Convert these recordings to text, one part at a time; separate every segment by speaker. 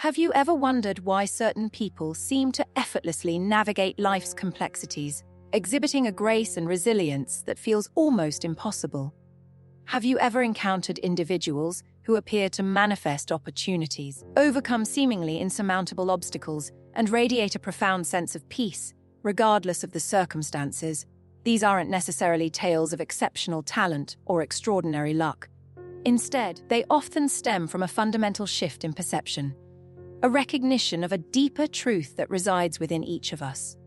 Speaker 1: Have you ever wondered why certain people seem to effortlessly navigate life's complexities, exhibiting a grace and resilience that feels almost impossible? Have you ever encountered individuals who appear to manifest opportunities, overcome seemingly insurmountable obstacles, and radiate a profound sense of peace, regardless of the circumstances? These aren't necessarily tales of exceptional talent or extraordinary luck. Instead, they often stem from a fundamental shift in perception, a recognition of a deeper truth that resides within each of us.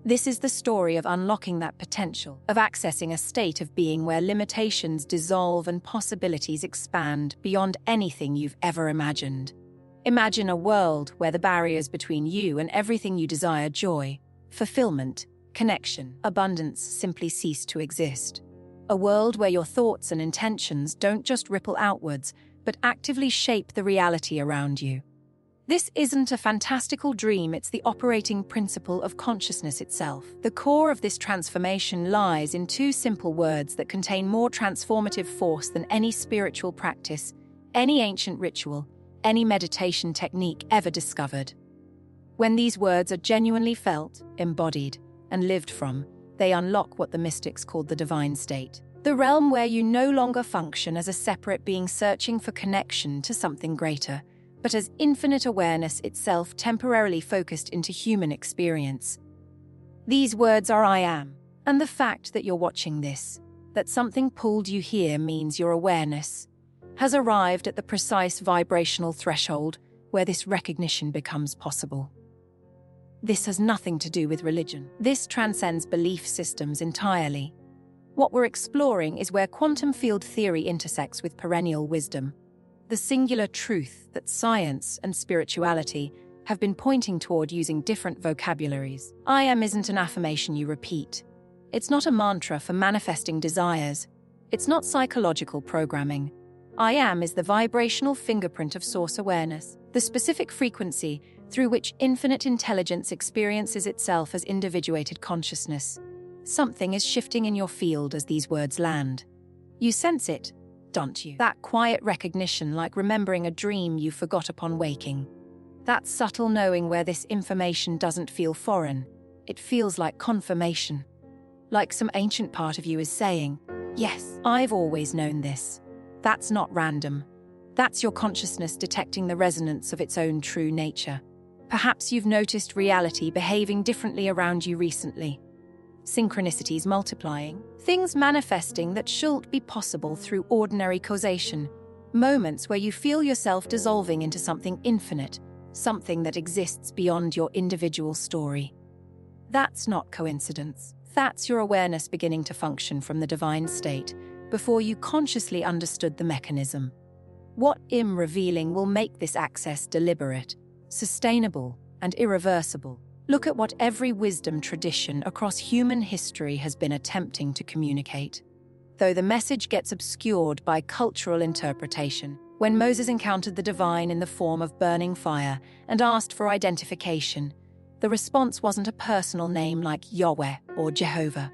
Speaker 1: This is the story of unlocking that potential, of accessing a state of being where limitations dissolve and possibilities expand beyond anything you've ever imagined. Imagine a world where the barriers between you and everything you desire, joy, fulfillment, connection, abundance, simply cease to exist. A world where your thoughts and intentions don't just ripple outwards, but actively shape the reality around you. This isn't a fantastical dream, it's the operating principle of consciousness itself. The core of this transformation lies in two simple words that contain more transformative force than any spiritual practice, any ancient ritual, any meditation technique ever discovered. When these words are genuinely felt, embodied, and lived from, they unlock what the mystics called the divine state. The realm where you no longer function as a separate being searching for connection to something greater, but as infinite awareness itself temporarily focused into human experience. These words are I am, and the fact that you're watching this, that something pulled you here, means your awareness has arrived at the precise vibrational threshold where this recognition becomes possible. This has nothing to do with religion. This transcends belief systems entirely. What we're exploring is where quantum field theory intersects with perennial wisdom, the singular truth that science and spirituality have been pointing toward using different vocabularies. I am isn't an affirmation you repeat. It's not a mantra for manifesting desires. It's not psychological programming. I am is the vibrational fingerprint of source awareness, the specific frequency through which infinite intelligence experiences itself as individuated consciousness. Something is shifting in your field as these words land. You sense it, don't you? That quiet recognition, like remembering a dream you forgot upon waking. That subtle knowing where this information doesn't feel foreign. It feels like confirmation. Like some ancient part of you is saying, yes, I've always known this. That's not random. That's your consciousness detecting the resonance of its own true nature. Perhaps you've noticed reality behaving differently around you recently. Synchronicities multiplying, things manifesting that shouldn't be possible through ordinary causation, moments where you feel yourself dissolving into something infinite, something that exists beyond your individual story. That's not coincidence. That's your awareness beginning to function from the divine state before you consciously understood the mechanism. What I'm revealing will make this access deliberate, sustainable, and irreversible. Look at what every wisdom tradition across human history has been attempting to communicate. Though the message gets obscured by cultural interpretation, when Moses encountered the divine in the form of burning fire and asked for identification, the response wasn't a personal name like Yahweh or Jehovah.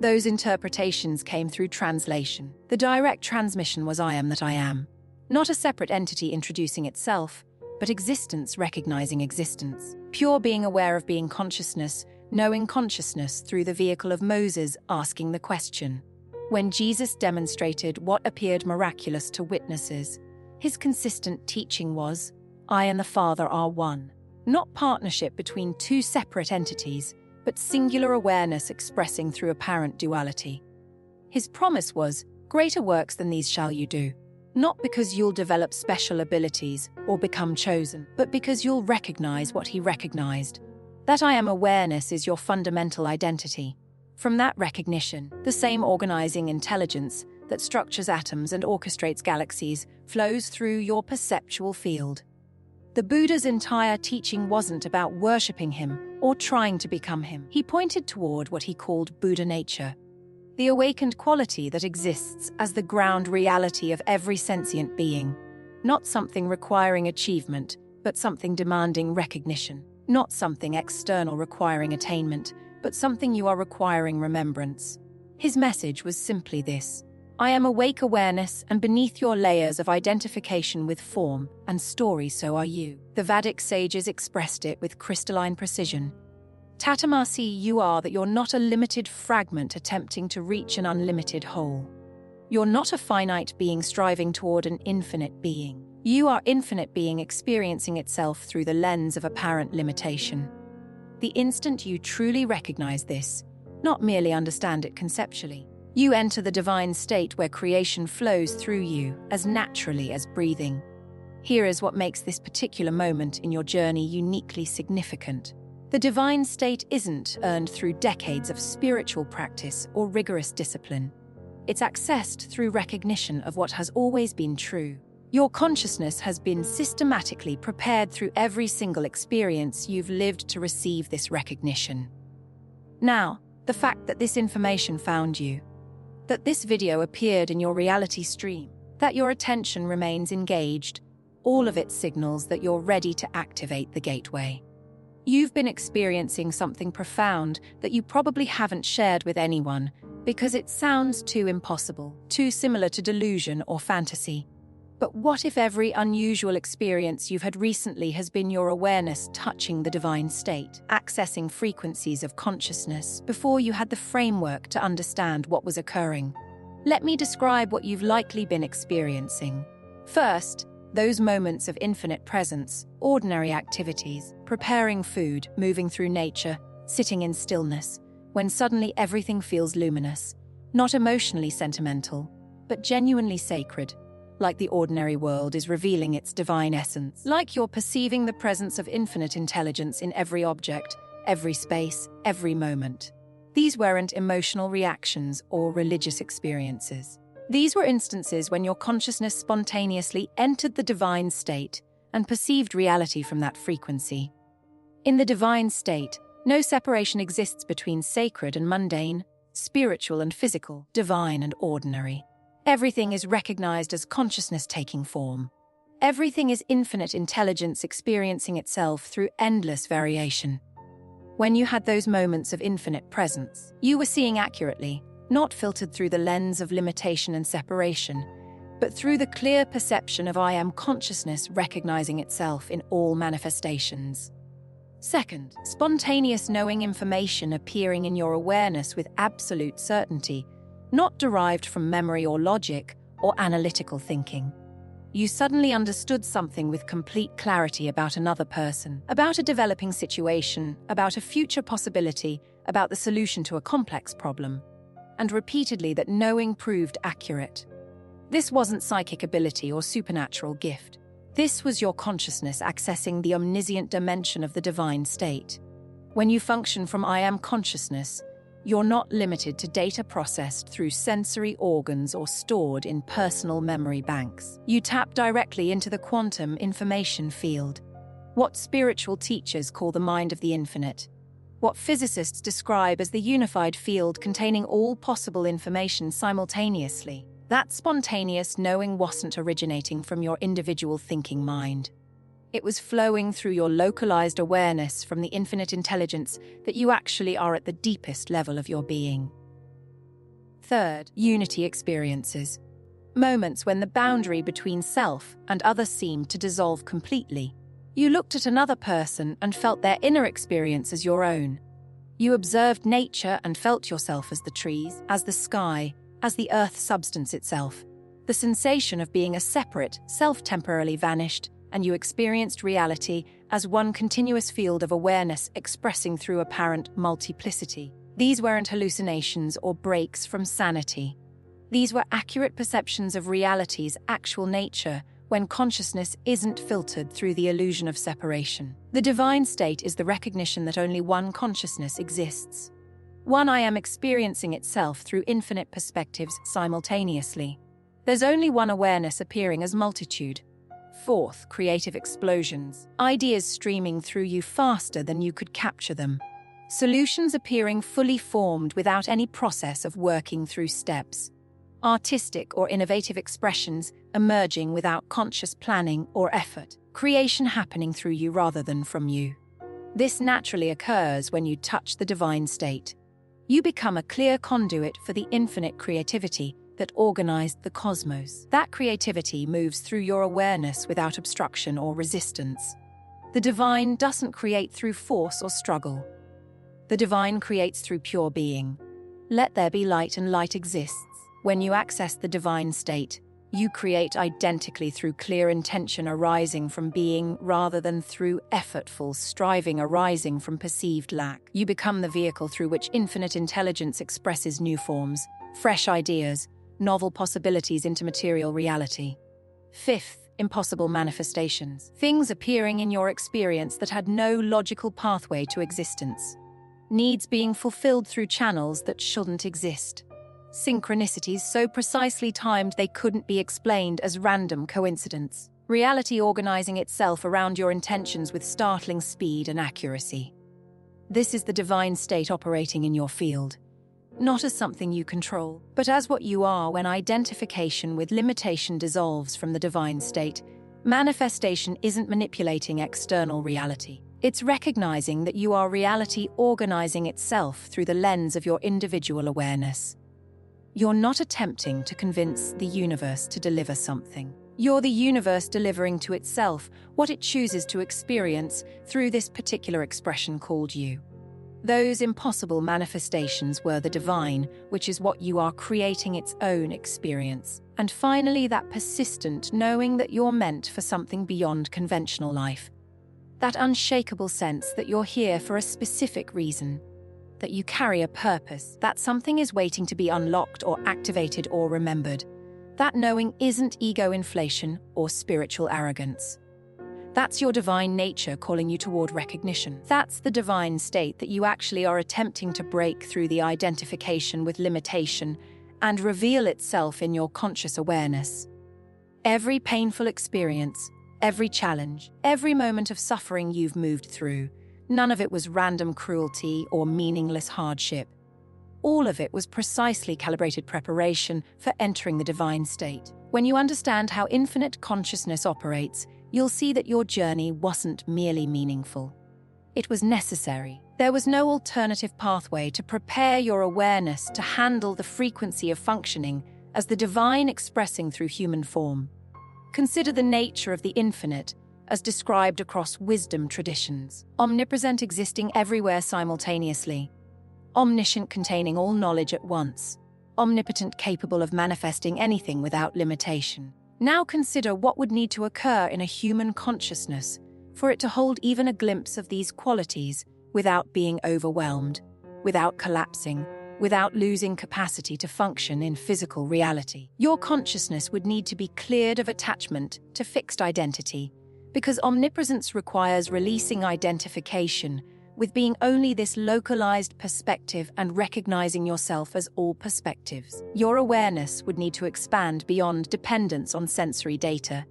Speaker 1: Those interpretations came through translation. The direct transmission was I am that I am. Not a separate entity introducing itself, but existence recognizing existence. Pure being aware of being consciousness, knowing consciousness through the vehicle of Moses asking the question. When Jesus demonstrated what appeared miraculous to witnesses, his consistent teaching was, I and the Father are one. Not partnership between two separate entities, but singular awareness expressing through apparent duality. His promise was, greater works than these shall you do. Not because you'll develop special abilities or become chosen, but because you'll recognize what he recognized. That I am awareness is your fundamental identity. From that recognition, the same organizing intelligence that structures atoms and orchestrates galaxies flows through your perceptual field. The Buddha's entire teaching wasn't about worshipping him or trying to become him. He pointed toward what he called Buddha nature, the awakened quality that exists as the ground reality of every sentient being. Not something requiring achievement, but something demanding recognition. Not something external requiring attainment, but something you are requiring remembrance. His message was simply this: I am awake awareness, and beneath your layers of identification with form and story, so are you. The Vedic sages expressed it with crystalline precision. Tatamasi, you are that you're not a limited fragment attempting to reach an unlimited whole. You're not a finite being striving toward an infinite being. You are infinite being experiencing itself through the lens of apparent limitation. The instant you truly recognize this, not merely understand it conceptually, you enter the divine state where creation flows through you as naturally as breathing. Here is what makes this particular moment in your journey uniquely significant. The divine state isn't earned through decades of spiritual practice or rigorous discipline. It's accessed through recognition of what has always been true. Your consciousness has been systematically prepared through every single experience you've lived to receive this recognition. Now, the fact that this information found you, that this video appeared in your reality stream, that your attention remains engaged, all of it signals that you're ready to activate the gateway. You've been experiencing something profound that you probably haven't shared with anyone because it sounds too impossible, too similar to delusion or fantasy. But what if every unusual experience you've had recently has been your awareness touching the divine state, accessing frequencies of consciousness before you had the framework to understand what was occurring? Let me describe what you've likely been experiencing. First, those moments of infinite presence, ordinary activities, preparing food, moving through nature, sitting in stillness, when suddenly everything feels luminous, not emotionally sentimental, but genuinely sacred. Like the ordinary world is revealing its divine essence. Like you're perceiving the presence of infinite intelligence in every object, every space, every moment. These weren't emotional reactions or religious experiences. These were instances when your consciousness spontaneously entered the divine state and perceived reality from that frequency. In the divine state, no separation exists between sacred and mundane, spiritual and physical, divine and ordinary. Everything is recognized as consciousness taking form. Everything is infinite intelligence experiencing itself through endless variation. When you had those moments of infinite presence, you were seeing accurately, not filtered through the lens of limitation and separation, but through the clear perception of I am consciousness recognizing itself in all manifestations. Second, spontaneous knowing information appearing in your awareness with absolute certainty, not derived from memory or logic or analytical thinking. You suddenly understood something with complete clarity about another person, about a developing situation, about a future possibility, about the solution to a complex problem. And repeatedly that knowing proved accurate. This wasn't psychic ability or supernatural gift. This was your consciousness accessing the omniscient dimension of the divine state. When you function from I am consciousness, you're not limited to data processed through sensory organs or stored in personal memory banks. You tap directly into the quantum information field, what spiritual teachers call the mind of the infinite, what physicists describe as the unified field containing all possible information simultaneously. That spontaneous knowing wasn't originating from your individual thinking mind. It was flowing through your localized awareness from the infinite intelligence that you actually are at the deepest level of your being. Third, unity experiences. Moments when the boundary between self and others seemed to dissolve completely. You looked at another person and felt their inner experience as your own. You observed nature and felt yourself as the trees, as the sky, as the earth substance itself. The sensation of being a separate self temporarily vanished, and you experienced reality as one continuous field of awareness expressing through apparent multiplicity. These weren't hallucinations or breaks from sanity. These were accurate perceptions of reality's actual nature when consciousness isn't filtered through the illusion of separation. The divine state is the recognition that only one consciousness exists. One I am experiencing itself through infinite perspectives simultaneously. There's only one awareness appearing as multitude. Fourth, creative explosions. Ideas streaming through you faster than you could capture them. Solutions appearing fully formed without any process of working through steps. Artistic or innovative expressions emerging without conscious planning or effort. Creation happening through you rather than from you. This naturally occurs when you touch the divine state. You become a clear conduit for the infinite creativity, that organized the cosmos. That creativity moves through your awareness without obstruction or resistance. The divine doesn't create through force or struggle. The divine creates through pure being. Let there be light, and light exists. When you access the divine state, you create identically through clear intention arising from being rather than through effortful striving arising from perceived lack. You become the vehicle through which infinite intelligence expresses new forms, fresh ideas, novel possibilities into material reality. Fifth, impossible manifestations. Things appearing in your experience that had no logical pathway to existence. Needs being fulfilled through channels that shouldn't exist. Synchronicities so precisely timed they couldn't be explained as random coincidence. Reality organizing itself around your intentions with startling speed and accuracy. This is the divine state operating in your field, not as something you control, but as what you are when identification with limitation dissolves from the divine state. Manifestation isn't manipulating external reality. It's recognizing that you are reality organizing itself through the lens of your individual awareness. You're not attempting to convince the universe to deliver something. You're the universe delivering to itself what it chooses to experience through this particular expression called you. Those impossible manifestations were the divine, which is what you are creating its own experience. And finally, that persistent knowing that you're meant for something beyond conventional life. That unshakable sense that you're here for a specific reason. That you carry a purpose, that something is waiting to be unlocked or activated or remembered. That knowing isn't ego inflation or spiritual arrogance. That's your divine nature calling you toward recognition. That's the divine state that you actually are attempting to break through the identification with limitation and reveal itself in your conscious awareness. Every painful experience, every challenge, every moment of suffering you've moved through, none of it was random cruelty or meaningless hardship. All of it was precisely calibrated preparation for entering the divine state. When you understand how infinite consciousness operates, you'll see that your journey wasn't merely meaningful. It was necessary. There was no alternative pathway to prepare your awareness to handle the frequency of functioning as the divine expressing through human form. Consider the nature of the infinite as described across wisdom traditions. Omnipresent, existing everywhere simultaneously. Omniscient, containing all knowledge at once. Omnipotent, capable of manifesting anything without limitation. Now consider what would need to occur in a human consciousness for it to hold even a glimpse of these qualities without being overwhelmed, without collapsing, without losing capacity to function in physical reality. Your consciousness would need to be cleared of attachment to fixed identity, because omnipresence requires releasing identification with being only this localized perspective and recognizing yourself as all perspectives. Your awareness would need to expand beyond dependence on sensory data,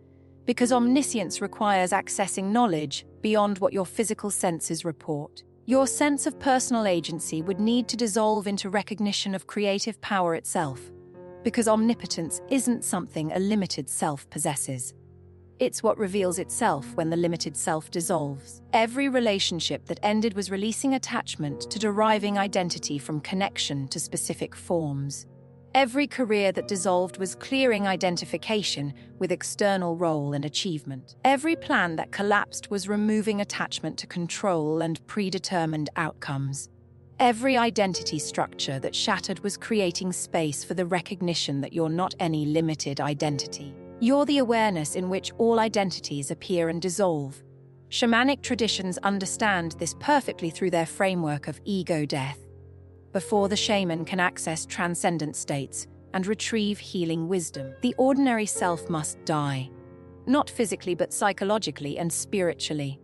Speaker 1: because omniscience requires accessing knowledge beyond what your physical senses report. Your sense of personal agency would need to dissolve into recognition of creative power itself, because omnipotence isn't something a limited self possesses. It's what reveals itself when the limited self dissolves. Every relationship that ended was releasing attachment to deriving identity from connection to specific forms. Every career that dissolved was clearing identification with external role and achievement. Every plan that collapsed was removing attachment to control and predetermined outcomes. Every identity structure that shattered was creating space for the recognition that you're not any limited identity. You're the awareness in which all identities appear and dissolve. Shamanic traditions understand this perfectly through their framework of ego death. Before the shaman can access transcendent states and retrieve healing wisdom, the ordinary self must die. Not physically, but psychologically and spiritually.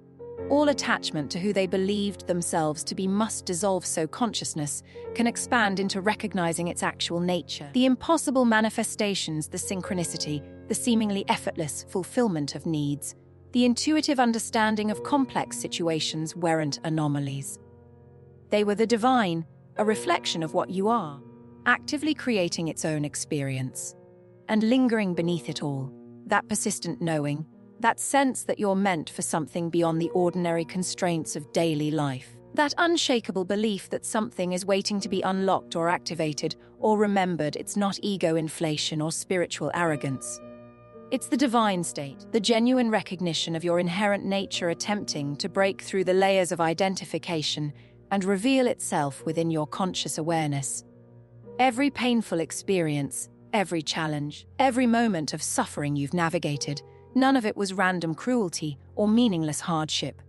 Speaker 1: All attachment to who they believed themselves to be must dissolve so consciousness can expand into recognizing its actual nature. The impossible manifestations, the synchronicity, the seemingly effortless fulfillment of needs, the intuitive understanding of complex situations weren't anomalies. They were the divine, a reflection of what you are, actively creating its own experience. And lingering beneath it all, that persistent knowing, that sense that you're meant for something beyond the ordinary constraints of daily life. That unshakable belief that something is waiting to be unlocked or activated or remembered. It's not ego inflation or spiritual arrogance. It's the divine state, the genuine recognition of your inherent nature attempting to break through the layers of identification and reveal itself within your conscious awareness. Every painful experience, every challenge, every moment of suffering you've navigated, none of it was random cruelty or meaningless hardship.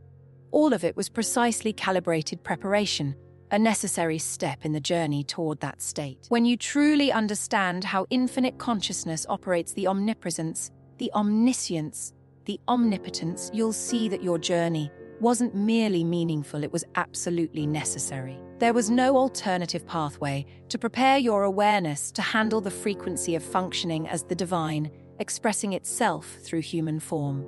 Speaker 1: All of it was precisely calibrated preparation, a necessary step in the journey toward that state. When you truly understand how infinite consciousness operates the omnipresence, the omniscience, the omnipotence, you'll see that your journey wasn't merely meaningful, it was absolutely necessary. There was no alternative pathway to prepare your awareness to handle the frequency of functioning as the divine, expressing itself through human form.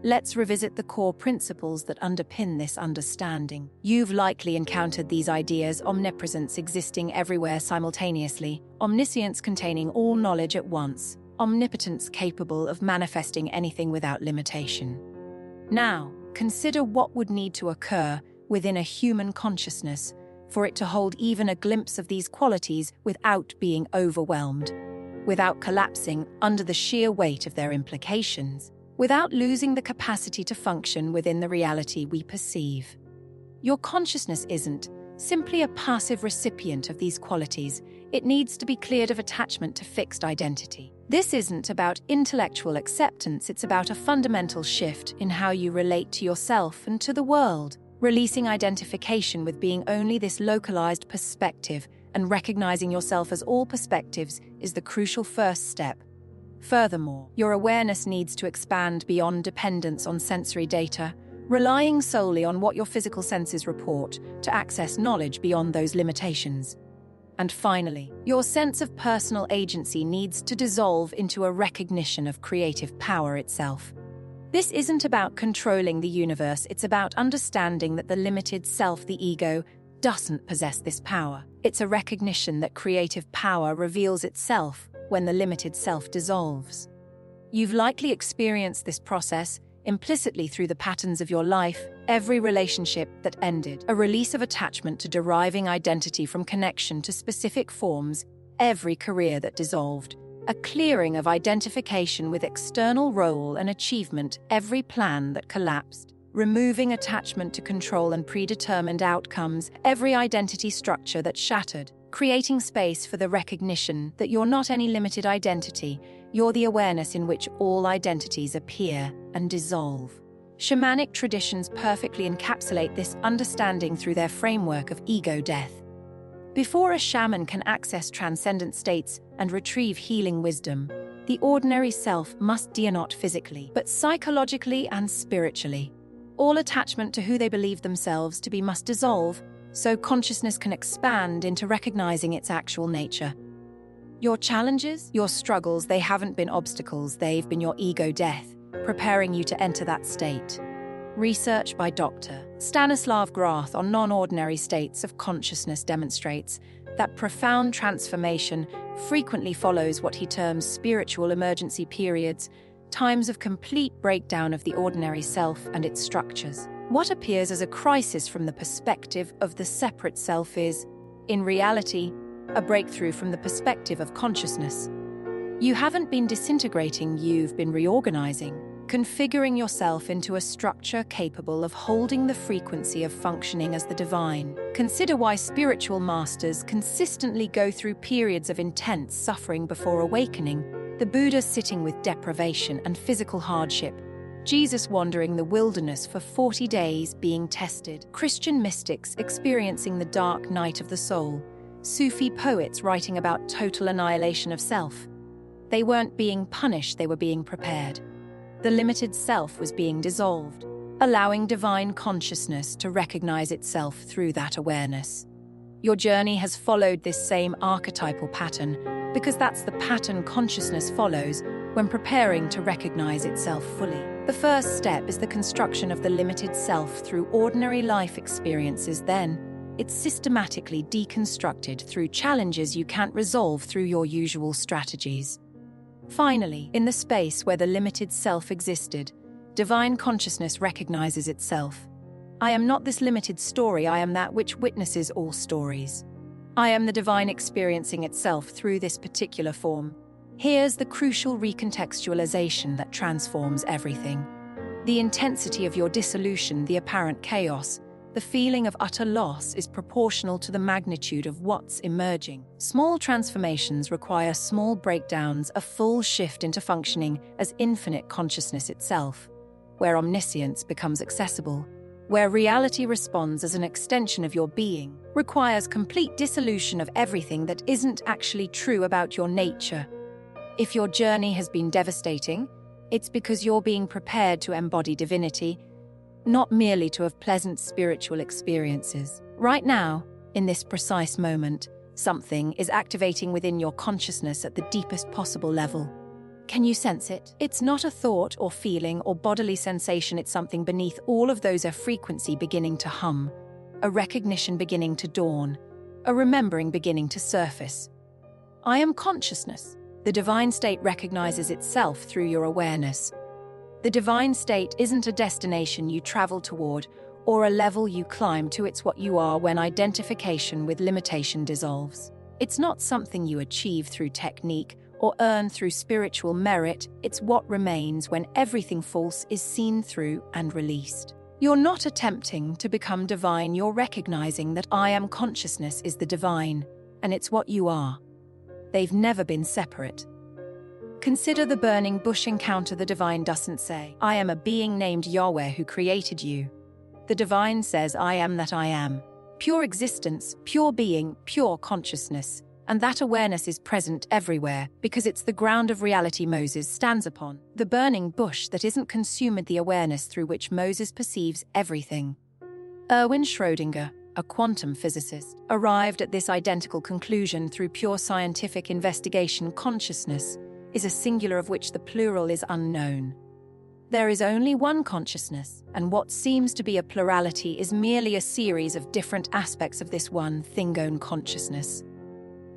Speaker 1: Let's revisit the core principles that underpin this understanding. You've likely encountered these ideas: omnipresence existing everywhere simultaneously, omniscience containing all knowledge at once, omnipotence capable of manifesting anything without limitation. Now, consider what would need to occur within a human consciousness for it to hold even a glimpse of these qualities without being overwhelmed, without collapsing under the sheer weight of their implications, without losing the capacity to function within the reality we perceive. Your consciousness isn't simply a passive recipient of these qualities. It needs to be cleared of attachment to fixed identity. This isn't about intellectual acceptance, it's about a fundamental shift in how you relate to yourself and to the world, releasing identification with being only this localized perspective and recognizing yourself as all perspectives is the crucial first step. Furthermore, your awareness needs to expand beyond dependence on sensory data, relying solely on what your physical senses report to access knowledge beyond those limitations. And finally, your sense of personal agency needs to dissolve into a recognition of creative power itself. This isn't about controlling the universe, it's about understanding that the limited self, the ego, doesn't possess this power. It's a recognition that creative power reveals itself when the limited self dissolves. You've likely experienced this process implicitly through the patterns of your life, every relationship that ended, a release of attachment to deriving identity from connection to specific forms, every career that dissolved, a clearing of identification with external role and achievement, every plan that collapsed, removing attachment to control and predetermined outcomes, every identity structure that shattered, creating space for the recognition that you're not any limited identity, you're the awareness in which all identities appear and dissolve. Shamanic traditions perfectly encapsulate this understanding through their framework of ego death. Before a shaman can access transcendent states and retrieve healing wisdom, the ordinary self must die not physically, but psychologically and spiritually. All attachment to who they believe themselves to be must dissolve, so consciousness can expand into recognizing its actual nature. Your challenges, your struggles, they haven't been obstacles, they've been your ego death, preparing you to enter that state. Research by Dr. Stanislav Grof on non-ordinary states of consciousness demonstrates that profound transformation frequently follows what he terms spiritual emergency periods, times of complete breakdown of the ordinary self and its structures. What appears as a crisis from the perspective of the separate self is, in reality, a breakthrough from the perspective of consciousness. You haven't been disintegrating, you've been reorganizing, configuring yourself into a structure capable of holding the frequency of functioning as the divine. Consider why spiritual masters consistently go through periods of intense suffering before awakening, the Buddha sitting with deprivation and physical hardship, Jesus wandering the wilderness for 40 days being tested, Christian mystics experiencing the dark night of the soul, Sufi poets writing about total annihilation of self. They weren't being punished, they were being prepared. The limited self was being dissolved, allowing divine consciousness to recognize itself through that awareness. Your journey has followed this same archetypal pattern because that's the pattern consciousness follows when preparing to recognize itself fully. The first step is the construction of the limited self through ordinary life experiences. Then, it's systematically deconstructed through challenges you can't resolve through your usual strategies. Finally, in the space where the limited self existed, divine consciousness recognizes itself. I am not this limited story, I am that which witnesses all stories. I am the divine experiencing itself through this particular form. Here's the crucial recontextualization that transforms everything. The intensity of your dissolution, the apparent chaos, the feeling of utter loss is proportional to the magnitude of what's emerging. Small transformations require small breakdowns, a full shift into functioning as infinite consciousness itself, where omniscience becomes accessible, where reality responds as an extension of your being, requires complete dissolution of everything that isn't actually true about your nature. If your journey has been devastating, it's because you're being prepared to embody divinity, not merely to have pleasant spiritual experiences. Right now, in this precise moment, something is activating within your consciousness at the deepest possible level. Can you sense it? It's not a thought or feeling or bodily sensation, it's something beneath all of those, a frequency beginning to hum, a recognition beginning to dawn, a remembering beginning to surface. I am consciousness. The divine state recognizes itself through your awareness. The divine state isn't a destination you travel toward or a level you climb to, it's what you are when identification with limitation dissolves. It's not something you achieve through technique or earn through spiritual merit, it's what remains when everything false is seen through and released. You're not attempting to become divine, you're recognizing that I am consciousness is the divine, and it's what you are. They've never been separate. Consider the burning bush encounter. The divine doesn't say, I am a being named Yahweh who created you. The divine says, I am that I am. Pure existence, pure being, pure consciousness. And that awareness is present everywhere because it's the ground of reality Moses stands upon. The burning bush that isn't consumed, the awareness through which Moses perceives everything. Erwin Schrödinger, a quantum physicist, arrived at this identical conclusion through pure scientific investigation. Consciousness is a singular of which the plural is unknown. There is only one consciousness, and what seems to be a plurality is merely a series of different aspects of this one thing-own consciousness.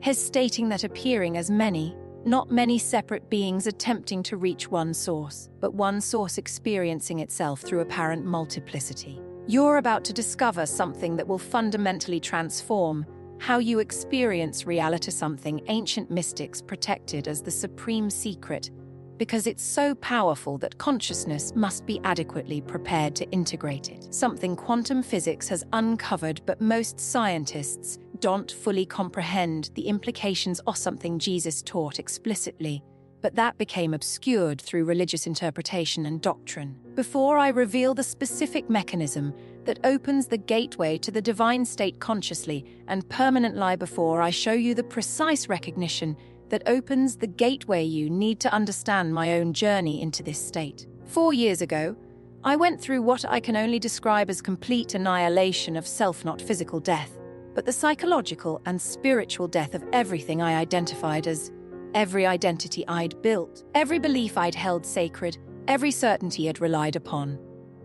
Speaker 1: His stating that appearing as many, not many separate beings attempting to reach one source, but one source experiencing itself through apparent multiplicity. You're about to discover something that will fundamentally transform how you experience reality, something ancient mystics protected as the supreme secret, because it's so powerful that consciousness must be adequately prepared to integrate it. Something quantum physics has uncovered, but most scientists don't fully comprehend the implications of, something Jesus taught explicitly, but that became obscured through religious interpretation and doctrine. Before I reveal the specific mechanism that opens the gateway to the divine state consciously and permanently, before I show you the precise recognition that opens the gateway you need to understand my own journey into this state. 4 years ago, I went through what I can only describe as complete annihilation of self, not physical death, but the psychological and spiritual death of everything I identified as, every identity I'd built, every belief I'd held sacred, every certainty I'd relied upon.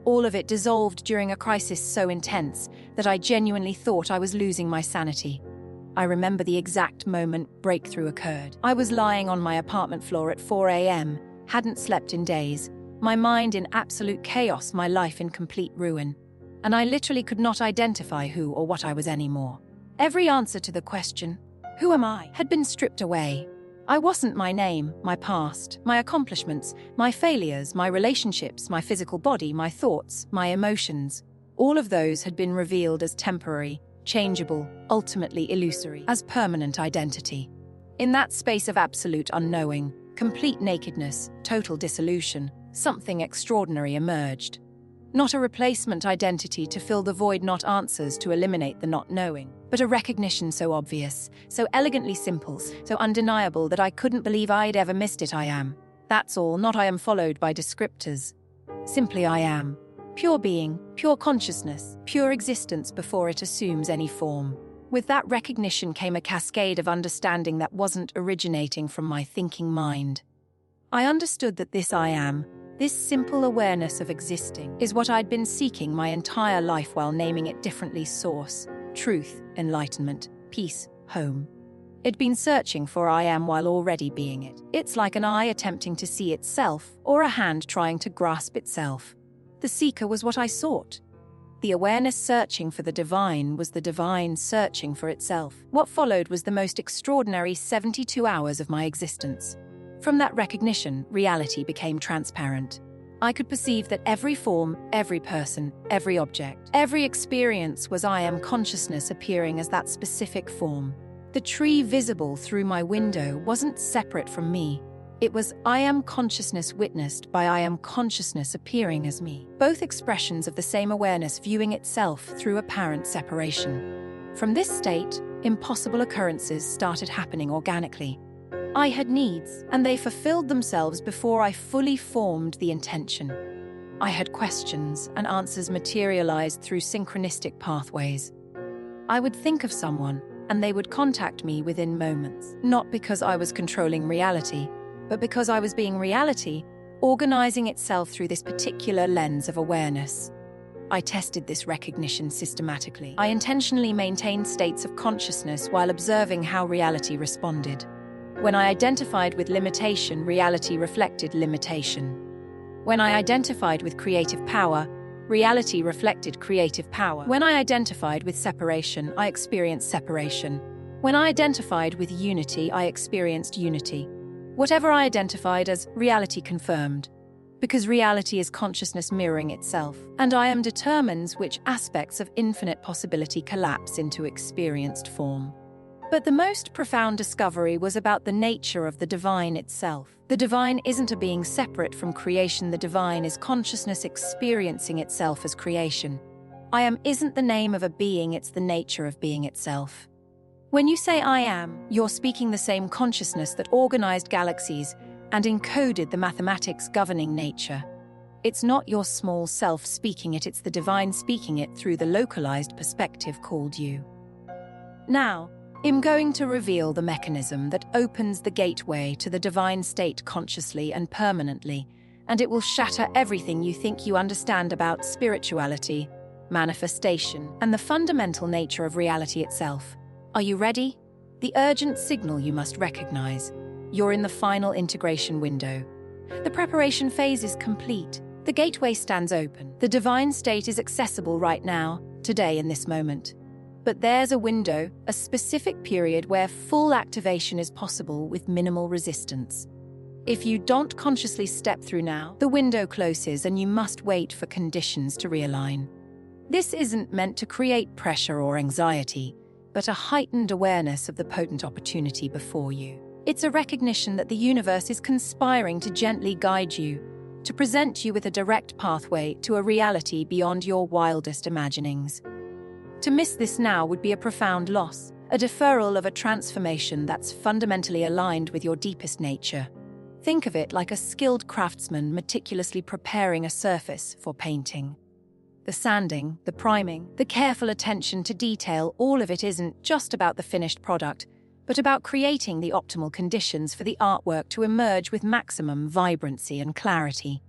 Speaker 1: All of it dissolved during a crisis so intense that I genuinely thought I was losing my sanity. I remember the exact moment breakthrough occurred. I was lying on my apartment floor at 4 a.m., hadn't slept in days, my mind in absolute chaos, my life in complete ruin. And I literally could not identify who or what I was anymore. Every answer to the question, who am I, had been stripped away. I wasn't my name, my past, my accomplishments, my failures, my relationships, my physical body, my thoughts, my emotions. All of those had been revealed as temporary, changeable, ultimately illusory, as permanent identity. In that space of absolute unknowing, complete nakedness, total dissolution, something extraordinary emerged. Not a replacement identity to fill the void, not answers to eliminate the not knowing, but a recognition so obvious, so elegantly simple, so undeniable that I couldn't believe I'd ever missed it. I am. That's all, not I am followed by descriptors. Simply I am. Pure being, pure consciousness, pure existence before it assumes any form. With that recognition came a cascade of understanding that wasn't originating from my thinking mind. I understood that this I am, this simple awareness of existing, is what I'd been seeking my entire life while naming it differently: source, truth, enlightenment, peace, home. It'd been searching for I am while already being it. It's like an eye attempting to see itself or a hand trying to grasp itself. The seeker was what I sought. The awareness searching for the divine was the divine searching for itself. What followed was the most extraordinary 72 hours of my existence. From that recognition, reality became transparent. I could perceive that every form, every person, every object, every experience was I am consciousness appearing as that specific form. The tree visible through my window wasn't separate from me. It was I am consciousness witnessed by I am consciousness appearing as me. Both expressions of the same awareness viewing itself through apparent separation. From this state, impossible occurrences started happening organically. I had needs, and they fulfilled themselves before I fully formed the intention. I had questions, and answers materialized through synchronistic pathways. I would think of someone, and they would contact me within moments, not because I was controlling reality, but because I was being reality, organizing itself through this particular lens of awareness. I tested this recognition systematically. I intentionally maintained states of consciousness while observing how reality responded. When I identified with limitation, reality reflected limitation. When I identified with creative power, reality reflected creative power. When I identified with separation, I experienced separation. When I identified with unity, I experienced unity. Whatever I identified as, reality confirmed. Because reality is consciousness mirroring itself, and I am determines which aspects of infinite possibility collapse into experienced form. But the most profound discovery was about the nature of the divine itself. The divine isn't a being separate from creation. The divine is consciousness experiencing itself as creation. I am isn't the name of a being, it's the nature of being itself. When you say I am, you're speaking the same consciousness that organized galaxies and encoded the mathematics governing nature. It's not your small self speaking it, it's the divine speaking it through the localized perspective called you. Now, I'm going to reveal the mechanism that opens the gateway to the divine state consciously and permanently, and it will shatter everything you think you understand about spirituality, manifestation, and the fundamental nature of reality itself. Are you ready? The urgent signal you must recognize. You're in the final integration window. The preparation phase is complete. The gateway stands open. The divine state is accessible right now, today in this moment. But there's a window, a specific period where full activation is possible with minimal resistance. If you don't consciously step through now, the window closes and you must wait for conditions to realign. This isn't meant to create pressure or anxiety, but a heightened awareness of the potent opportunity before you. It's a recognition that the universe is conspiring to gently guide you, to present you with a direct pathway to a reality beyond your wildest imaginings. To miss this now would be a profound loss, a deferral of a transformation that's fundamentally aligned with your deepest nature. Think of it like a skilled craftsman meticulously preparing a surface for painting. The sanding, the priming, the careful attention to detail, all of it isn't just about the finished product, but about creating the optimal conditions for the artwork to emerge with maximum vibrancy and clarity.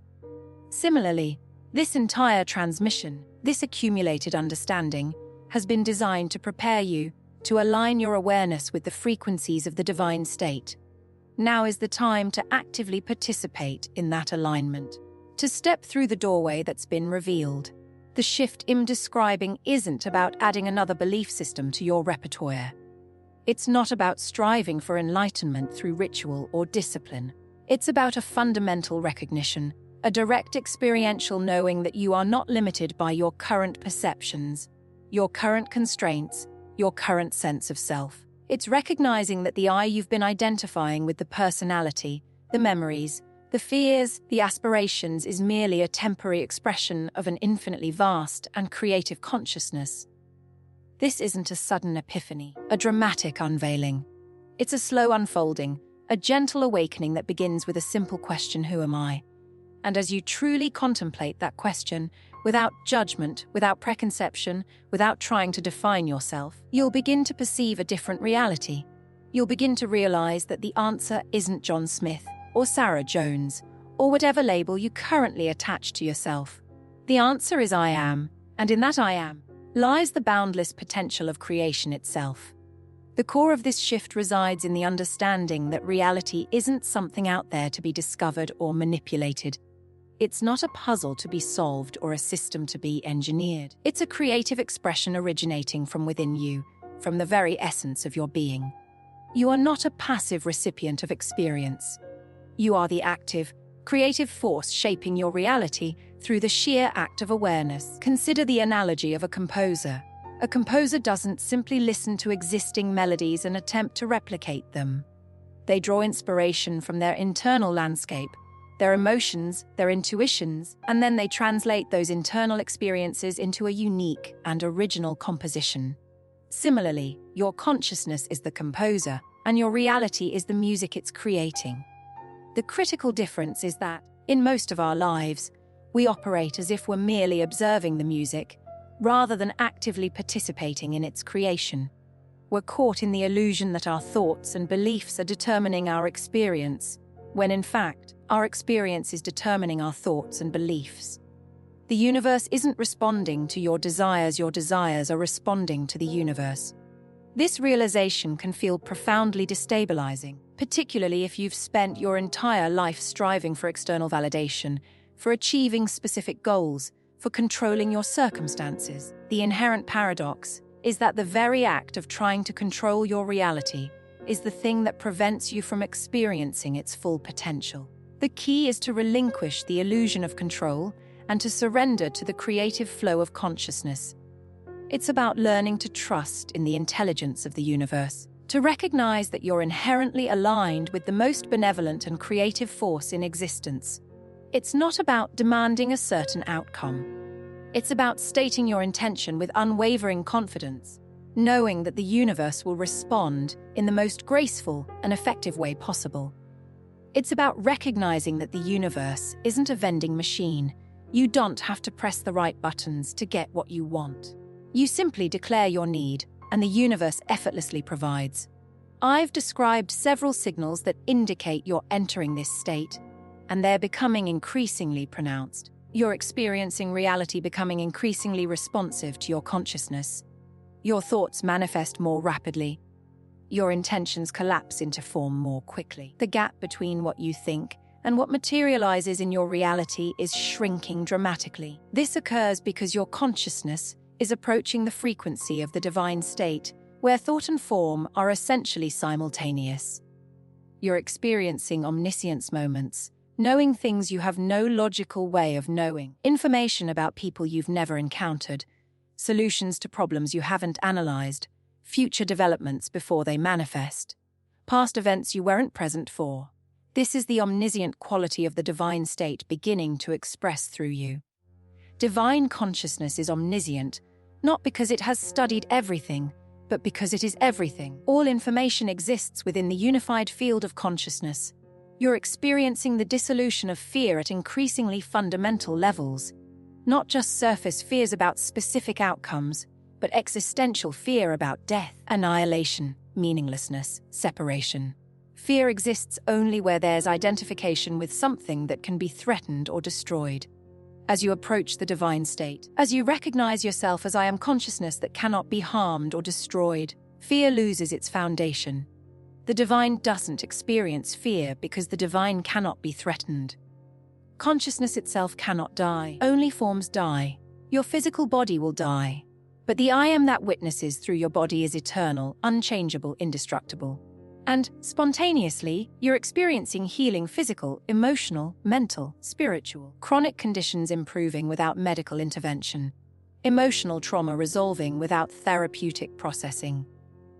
Speaker 1: Similarly, this entire transmission, this accumulated understanding, has been designed to prepare you to align your awareness with the frequencies of the divine state. Now is the time to actively participate in that alignment, to step through the doorway that's been revealed. The shift I'm describing isn't about adding another belief system to your repertoire. It's not about striving for enlightenment through ritual or discipline. It's about a fundamental recognition, a direct experiential knowing that you are not limited by your current perceptions, your current constraints, your current sense of self. It's recognizing that the I you've been identifying with, the personality, the memories, the fears, the aspirations, is merely a temporary expression of an infinitely vast and creative consciousness. This isn't a sudden epiphany, a dramatic unveiling. It's a slow unfolding, a gentle awakening that begins with a simple question: who am I? And as you truly contemplate that question, without judgment, without preconception, without trying to define yourself, you'll begin to perceive a different reality. You'll begin to realize that the answer isn't John Smith or Sarah Jones, or whatever label you currently attach to yourself. The answer is I am, and in that I am lies the boundless potential of creation itself. The core of this shift resides in the understanding that reality isn't something out there to be discovered or manipulated. It's not a puzzle to be solved or a system to be engineered. It's a creative expression originating from within you, from the very essence of your being. You are not a passive recipient of experience. You are the active, creative force shaping your reality through the sheer act of awareness. Consider the analogy of a composer. A composer doesn't simply listen to existing melodies and attempt to replicate them. They draw inspiration from their internal landscape, their emotions, their intuitions, and then they translate those internal experiences into a unique and original composition. Similarly, your consciousness is the composer, and your reality is the music it's creating. The critical difference is that, in most of our lives, we operate as if we're merely observing the music, rather than actively participating in its creation. We're caught in the illusion that our thoughts and beliefs are determining our experience, when in fact, our experience is determining our thoughts and beliefs. The universe isn't responding to your desires are responding to the universe. This realization can feel profoundly destabilizing, particularly if you've spent your entire life striving for external validation, for achieving specific goals, for controlling your circumstances. The inherent paradox is that the very act of trying to control your reality is the thing that prevents you from experiencing its full potential. The key is to relinquish the illusion of control and to surrender to the creative flow of consciousness. It's about learning to trust in the intelligence of the universe, to recognize that you're inherently aligned with the most benevolent and creative force in existence. It's not about demanding a certain outcome. It's about stating your intention with unwavering confidence, knowing that the universe will respond in the most graceful and effective way possible. It's about recognizing that the universe isn't a vending machine. You don't have to press the right buttons to get what you want. You simply declare your need, and the universe effortlessly provides. I've described several signals that indicate you're entering this state, and they're becoming increasingly pronounced. You're experiencing reality becoming increasingly responsive to your consciousness. Your thoughts manifest more rapidly. Your intentions collapse into form more quickly. The gap between what you think and what materializes in your reality is shrinking dramatically. This occurs because your consciousness is approaching the frequency of the divine state, where thought and form are essentially simultaneous. You're experiencing omniscience moments, knowing things you have no logical way of knowing, information about people you've never encountered, solutions to problems you haven't analyzed, future developments before they manifest, past events you weren't present for. This is the omniscient quality of the divine state beginning to express through you. Divine consciousness is omniscient, not because it has studied everything, but because it is everything. All information exists within the unified field of consciousness. You're experiencing the dissolution of fear at increasingly fundamental levels. Not just surface fears about specific outcomes, but existential fear about death, annihilation, meaninglessness, separation. Fear exists only where there's identification with something that can be threatened or destroyed. As you approach the divine state, as you recognize yourself as I am consciousness that cannot be harmed or destroyed, fear loses its foundation. The divine doesn't experience fear because the divine cannot be threatened. Consciousness itself cannot die. Only forms die. Your physical body will die. But the I am that witnesses through your body is eternal, unchangeable, indestructible. And, spontaneously, you're experiencing healing physical, emotional, mental, spiritual. Chronic conditions improving without medical intervention. Emotional trauma resolving without therapeutic processing.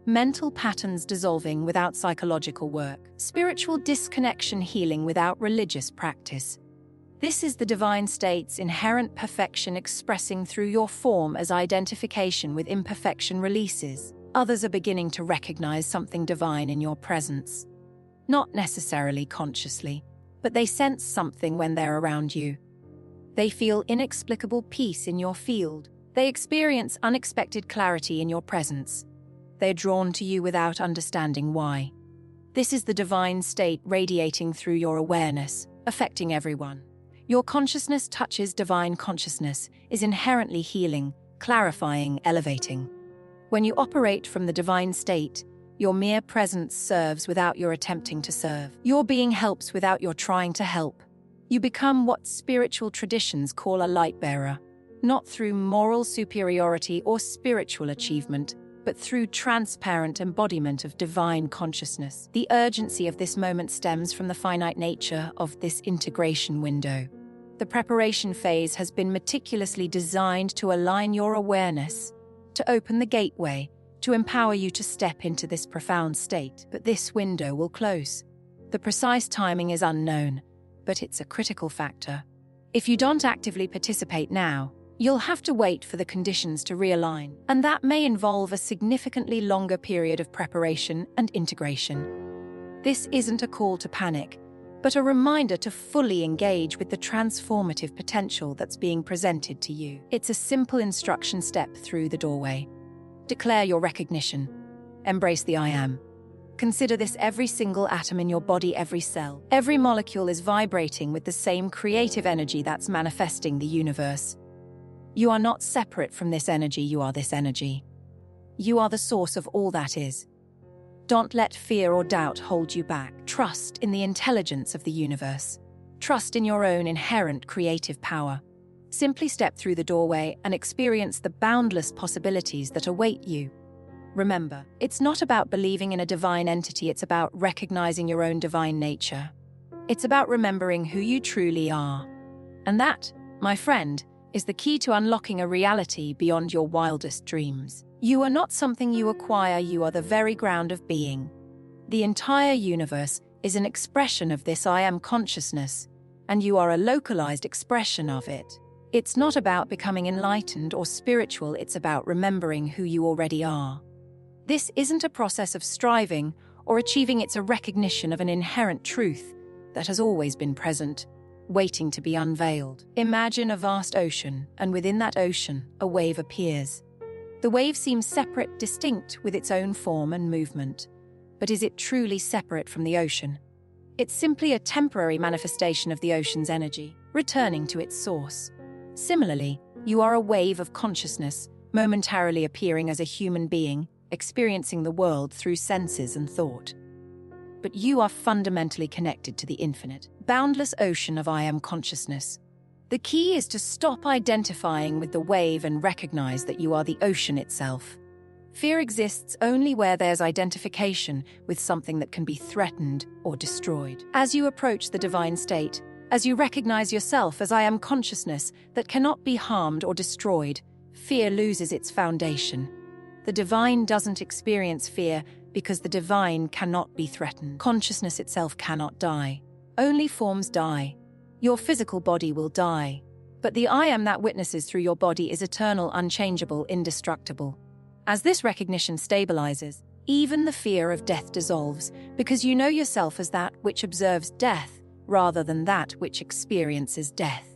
Speaker 1: Mental patterns dissolving without psychological work. Spiritual disconnection healing without religious practice. This is the divine state's inherent perfection expressing through your form as identification with imperfection releases. Others are beginning to recognize something divine in your presence. Not necessarily consciously, but they sense something when they're around you. They feel inexplicable peace in your field. They experience unexpected clarity in your presence. They're drawn to you without understanding why. This is the divine state radiating through your awareness, affecting everyone. Your consciousness touches divine consciousness, is inherently healing, clarifying, elevating. When you operate from the divine state, your mere presence serves without your attempting to serve. Your being helps without your trying to help. You become what spiritual traditions call a light bearer, not through moral superiority or spiritual achievement, but through transparent embodiment of divine consciousness. The urgency of this moment stems from the finite nature of this integration window. The preparation phase has been meticulously designed to align your awareness, to open the gateway, to empower you to step into this profound state. But this window will close. The precise timing is unknown, but it's a critical factor. If you don't actively participate now, you'll have to wait for the conditions to realign, and that may involve a significantly longer period of preparation and integration. This isn't a call to panic, but a reminder to fully engage with the transformative potential that's being presented to you. It's a simple instruction step through the doorway. Declare your recognition. Embrace the I am. Consider this: every single atom in your body, every cell, every molecule is vibrating with the same creative energy that's manifesting the universe. You are not separate from this energy, you are this energy. You are the source of all that is. Don't let fear or doubt hold you back. Trust in the intelligence of the universe. Trust in your own inherent creative power. Simply step through the doorway and experience the boundless possibilities that await you. Remember, it's not about believing in a divine entity, it's about recognizing your own divine nature. It's about remembering who you truly are. And that, my friend, is the key to unlocking a reality beyond your wildest dreams. You are not something you acquire, you are the very ground of being. The entire universe is an expression of this I am consciousness, and you are a localized expression of it. It's not about becoming enlightened or spiritual, it's about remembering who you already are. This isn't a process of striving or achieving, it's a recognition of an inherent truth that has always been present, waiting to be unveiled. Imagine a vast ocean, and within that ocean, a wave appears. The wave seems separate, distinct, with its own form and movement. But is it truly separate from the ocean? It's simply a temporary manifestation of the ocean's energy, returning to its source. Similarly, you are a wave of consciousness, momentarily appearing as a human being, experiencing the world through senses and thought. But you are fundamentally connected to the infinite, boundless ocean of I am consciousness. The key is to stop identifying with the wave and recognize that you are the ocean itself. Fear exists only where there's identification with something that can be threatened or destroyed. As you approach the divine state, as you recognize yourself as I am consciousness that cannot be harmed or destroyed, fear loses its foundation. The divine doesn't experience fear because the divine cannot be threatened. Consciousness itself cannot die. Only forms die. Your physical body will die, but the I am that witnesses through your body is eternal, unchangeable, indestructible. As this recognition stabilizes, even the fear of death dissolves, because you know yourself as that which observes death rather than that which experiences death.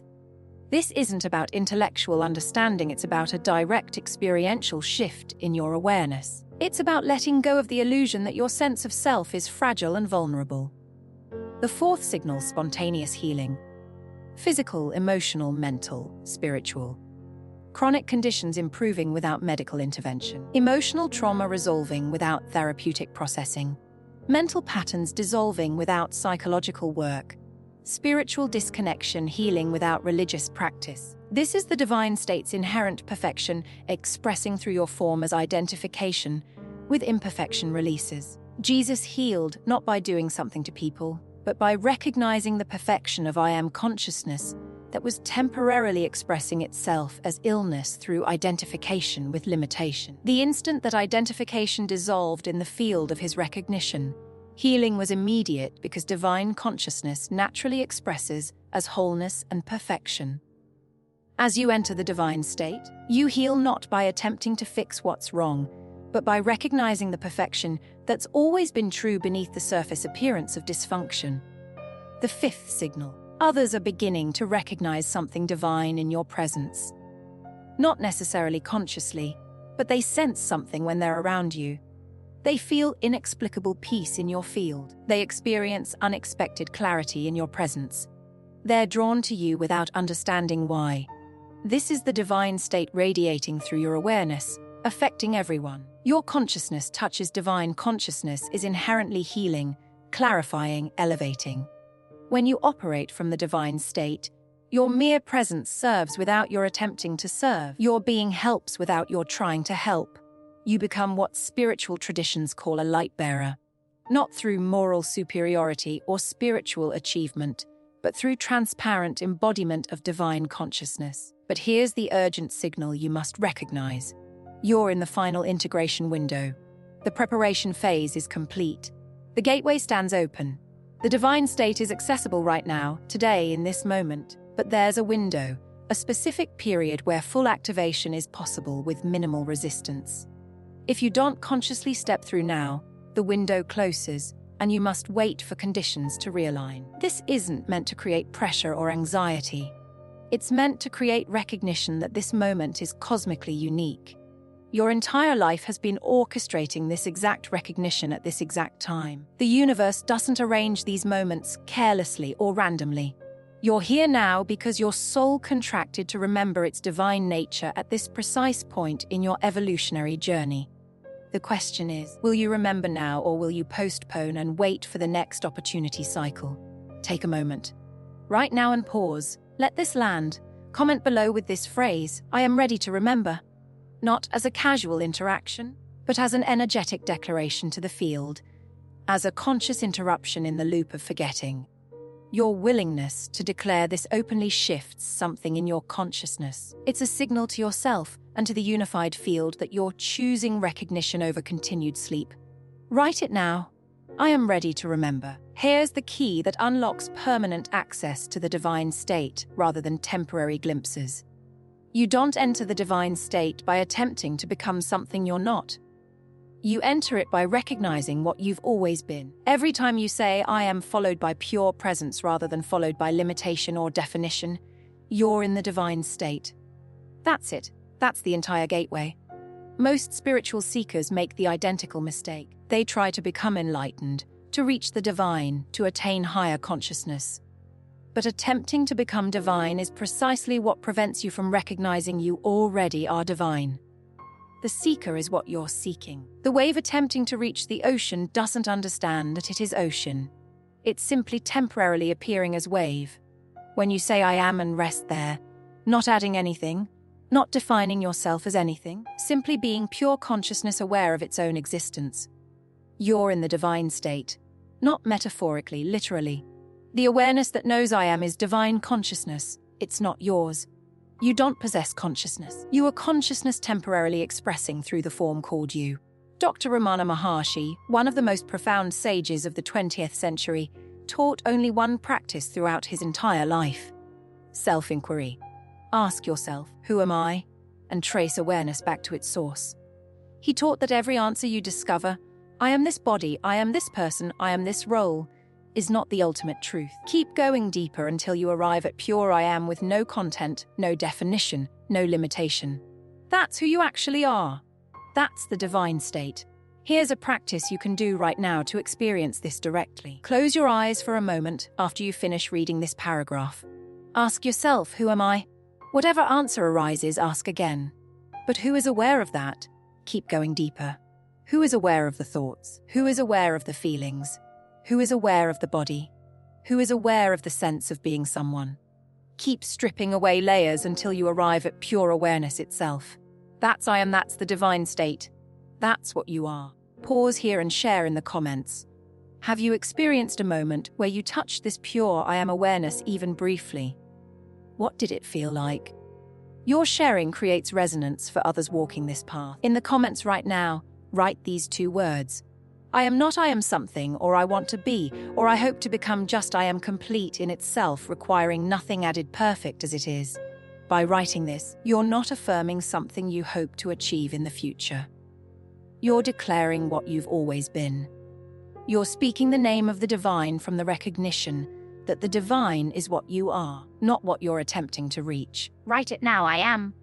Speaker 1: This isn't about intellectual understanding, it's about a direct experiential shift in your awareness. It's about letting go of the illusion that your sense of self is fragile and vulnerable. The fourth signal: spontaneous healing. Physical, emotional, mental, spiritual. Chronic conditions improving without medical intervention. Emotional trauma resolving without therapeutic processing. Mental patterns dissolving without psychological work. Spiritual disconnection healing without religious practice. This is the divine state's inherent perfection expressing through your form as identification with imperfection releases. Jesus healed not by doing something to people, but by recognizing the perfection of I am consciousness that was temporarily expressing itself as illness through identification with limitation. The instant that identification dissolved in the field of his recognition, healing was immediate because divine consciousness naturally expresses as wholeness and perfection. As you enter the divine state, you heal not by attempting to fix what's wrong, but by recognizing the perfection that's always been true beneath the surface appearance of dysfunction. The fifth signal: others are beginning to recognize something divine in your presence. Not necessarily consciously, but they sense something when they're around you. They feel inexplicable peace in your field. They experience unexpected clarity in your presence. They're drawn to you without understanding why. This is the divine state radiating through your awareness, affecting everyone. Your consciousness touches divine consciousness is inherently healing, clarifying, elevating. When you operate from the divine state, your mere presence serves without your attempting to serve. Your being helps without your trying to help. You become what spiritual traditions call a light bearer, not through moral superiority or spiritual achievement, but through transparent embodiment of divine consciousness. But here's the urgent signal you must recognize. You're in the final integration window. The preparation phase is complete. The gateway stands open. The divine state is accessible right now, today, in this moment. But there's a window, a specific period where full activation is possible with minimal resistance. If you don't consciously step through now, the window closes, and you must wait for conditions to realign. This isn't meant to create pressure or anxiety. It's meant to create recognition that this moment is cosmically unique. Your entire life has been orchestrating this exact recognition at this exact time. The universe doesn't arrange these moments carelessly or randomly. You're here now because your soul contracted to remember its divine nature at this precise point in your evolutionary journey. The question is, will you remember now, or will you postpone and wait for the next opportunity cycle? Take a moment. Right now, and pause. Let this land. Comment below with this phrase, "I am ready to remember." Not as a casual interaction, but as an energetic declaration to the field, as a conscious interruption in the loop of forgetting. Your willingness to declare this openly shifts something in your consciousness. It's a signal to yourself and to the unified field that you're choosing recognition over continued sleep. Write it now. I am ready to remember. Here's the key that unlocks permanent access to the divine state rather than temporary glimpses. You don't enter the divine state by attempting to become something you're not. You enter it by recognizing what you've always been. Every time you say, "I am," followed by pure presence rather than followed by limitation or definition, you're in the divine state. That's it. That's the entire gateway. Most spiritual seekers make the identical mistake. They try to become enlightened, to reach the divine, to attain higher consciousness. But attempting to become divine is precisely what prevents you from recognizing you already are divine. The seeker is what you're seeking. The wave attempting to reach the ocean doesn't understand that it is ocean. It's simply temporarily appearing as wave. When you say "I am" and rest there, not adding anything, not defining yourself as anything, simply being pure consciousness aware of its own existence. You're in the divine state, not metaphorically, literally. The awareness that knows I am is divine consciousness. It's not yours. You don't possess consciousness. You are consciousness temporarily expressing through the form called you. Dr. Ramana Maharshi, one of the most profound sages of the 20th century, taught only one practice throughout his entire life: self-inquiry. Ask yourself, "Who am I?" and trace awareness back to its source. He taught that every answer you discover, "I am this body, I am this person, I am this role," is not the ultimate truth. Keep going deeper until you arrive at pure I am with no content, no definition, no limitation. That's who you actually are. That's the divine state. Here's a practice you can do right now to experience this directly. Close your eyes for a moment after you finish reading this paragraph. Ask yourself, "Who am I?" Whatever answer arises, ask again. But who is aware of that? Keep going deeper. Who is aware of the thoughts? Who is aware of the feelings? Who is aware of the body? Who is aware of the sense of being someone? Keep stripping away layers until you arrive at pure awareness itself. That's I am, that's the divine state. That's what you are. Pause here and share in the comments. Have you experienced a moment where you touched this pure I am awareness even briefly? What did it feel like? Your sharing creates resonance for others walking this path. In the comments right now, write these 2 words. I am not I am something, or I want to be, or I hope to become. Just I am complete in itself, requiring nothing added, perfect as it is. By writing this, you're not affirming something you hope to achieve in the future. You're declaring what you've always been. You're speaking the name of the divine from the recognition that the divine is what you are, not what you're attempting to reach. Write it now, I am.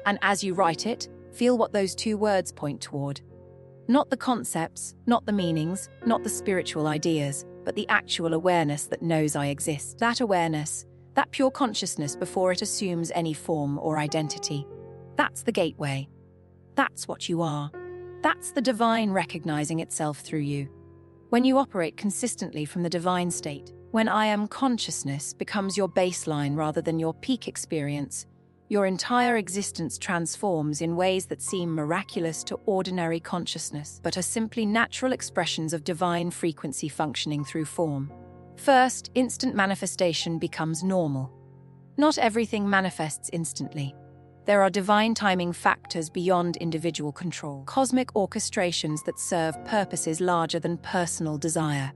Speaker 1: And as you write it, feel what those 2 words point toward. Not the concepts, not the meanings, not the spiritual ideas, but the actual awareness that knows I exist. That awareness, that pure consciousness before it assumes any form or identity. That's the gateway. That's what you are. That's the divine recognizing itself through you. When you operate consistently from the divine state, When I am consciousness becomes your baseline rather than your peak experience, your entire existence transforms in ways that seem miraculous to ordinary consciousness, but are simply natural expressions of divine frequency functioning through form. First, instant manifestation becomes normal. Not everything manifests instantly. There are divine timing factors beyond individual control, cosmic orchestrations that serve purposes larger than personal desire.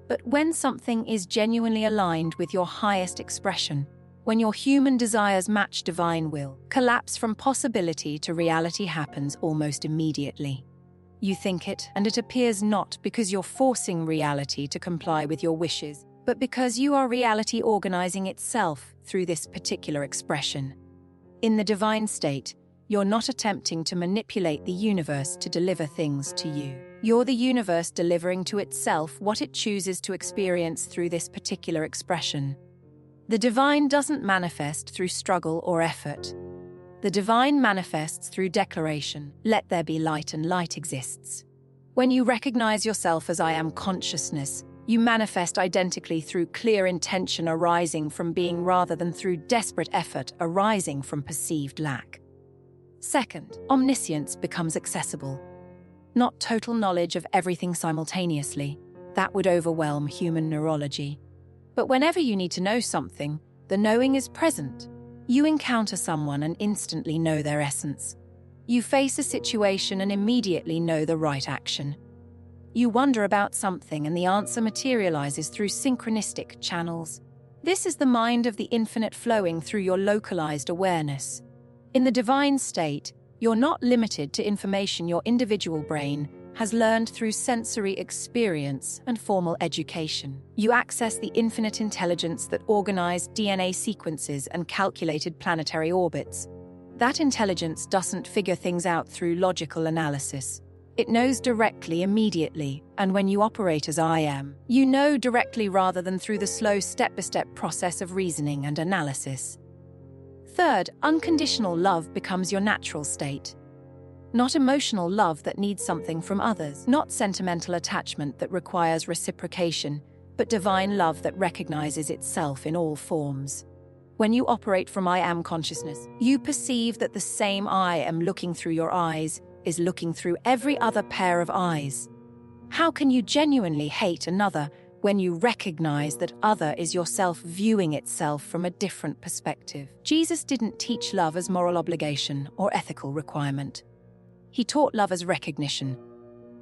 Speaker 1: But when something is genuinely aligned with your highest expression, when your human desires match divine will, collapse from possibility to reality happens almost immediately. You think it, and it appears not because you're forcing reality to comply with your wishes, but because you are reality organizing itself through this particular expression. In the divine state, you're not attempting to manipulate the universe to deliver things to you. You're the universe delivering to itself what it chooses to experience through this particular expression. The divine doesn't manifest through struggle or effort. The divine manifests through declaration, "Let there be light," and light exists. When you recognize yourself as I am consciousness, you manifest identically through clear intention arising from being rather than through desperate effort arising from perceived lack. Second, omniscience becomes accessible. Not total knowledge of everything simultaneously. That would overwhelm human neurology. But whenever you need to know something, the knowing is present. You encounter someone and instantly know their essence. You face a situation and immediately know the right action. You wonder about something and the answer materializes through synchronistic channels. This is the mind of the infinite flowing through your localized awareness. In the divine state, you're not limited to information your individual brain has learned through sensory experience and formal education. You access the infinite intelligence that organized DNA sequences and calculated planetary orbits. That intelligence doesn't figure things out through logical analysis. It knows directly, immediately, and when you operate as I am, you know directly rather than through the slow step-by-step process of reasoning and analysis. Third, unconditional love becomes your natural state. Not emotional love that needs something from others, not sentimental attachment that requires reciprocation, but divine love that recognizes itself in all forms. When you operate from I am consciousness, you perceive that the same I am looking through your eyes is looking through every other pair of eyes. How can you genuinely hate another when you recognize that other is yourself viewing itself from a different perspective? Jesus didn't teach love as moral obligation or ethical requirement. He taught love as recognition.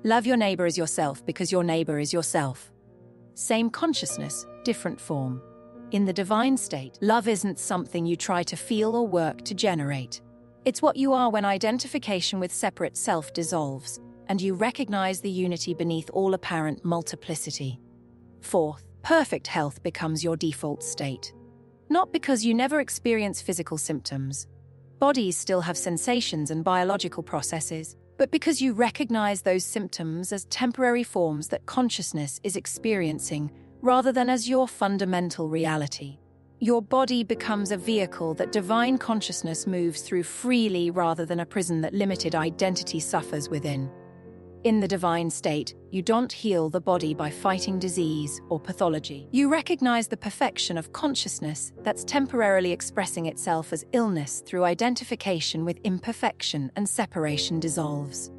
Speaker 1: Love your neighbor as yourself because your neighbor is yourself. Same consciousness, different form. In the divine state, love isn't something you try to feel or work to generate. It's what you are when identification with separate self dissolves, and you recognize the unity beneath all apparent multiplicity. Fourth, perfect health becomes your default state. Not because you never experience physical symptoms. Bodies still have sensations and biological processes, but because you recognize those symptoms as temporary forms that consciousness is experiencing rather than as your fundamental reality. Your body becomes a vehicle that divine consciousness moves through freely rather than a prison that limited identity suffers within. In the divine state, you don't heal the body by fighting disease or pathology. You recognize the perfection of consciousness that's temporarily expressing itself as illness through identification with imperfection, and separation dissolves.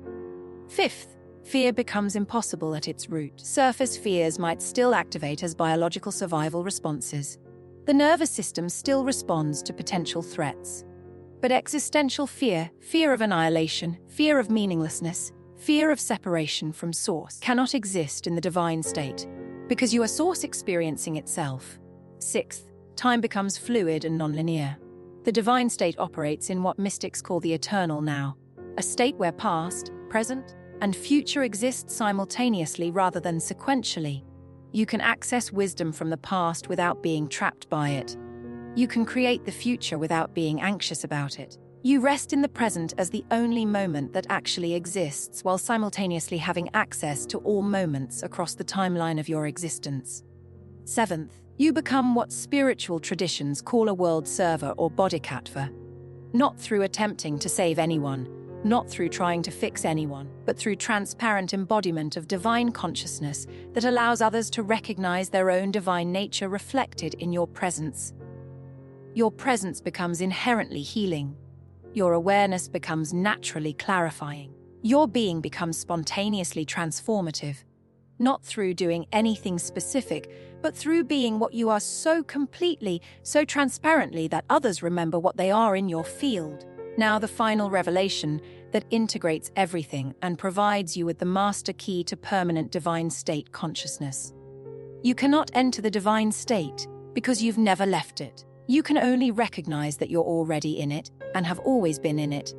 Speaker 1: Fifth, fear becomes impossible at its root. Surface fears might still activate as biological survival responses. The nervous system still responds to potential threats. But existential fear, fear of annihilation, fear of meaninglessness, fear of separation from source cannot exist in the divine state, because you are source experiencing itself. Sixth, time becomes fluid and nonlinear. The divine state operates in what mystics call the eternal now, a state where past, present, and future exist simultaneously rather than sequentially. You can access wisdom from the past without being trapped by it. You can create the future without being anxious about it. You rest in the present as the only moment that actually exists, while simultaneously having access to all moments across the timeline of your existence. Seventh, you become what spiritual traditions call a world server or bodhisattva. Not through attempting to save anyone, not through trying to fix anyone, but through transparent embodiment of divine consciousness that allows others to recognize their own divine nature reflected in your presence. Your presence becomes inherently healing. Your awareness becomes naturally clarifying. Your being becomes spontaneously transformative, not through doing anything specific, but through being what you are so completely, so transparently that others remember what they are in your field. Now the final revelation that integrates everything and provides you with the master key to permanent divine state consciousness. You cannot enter the divine state because you've never left it. You can only recognize that you're already in it and have always been in it.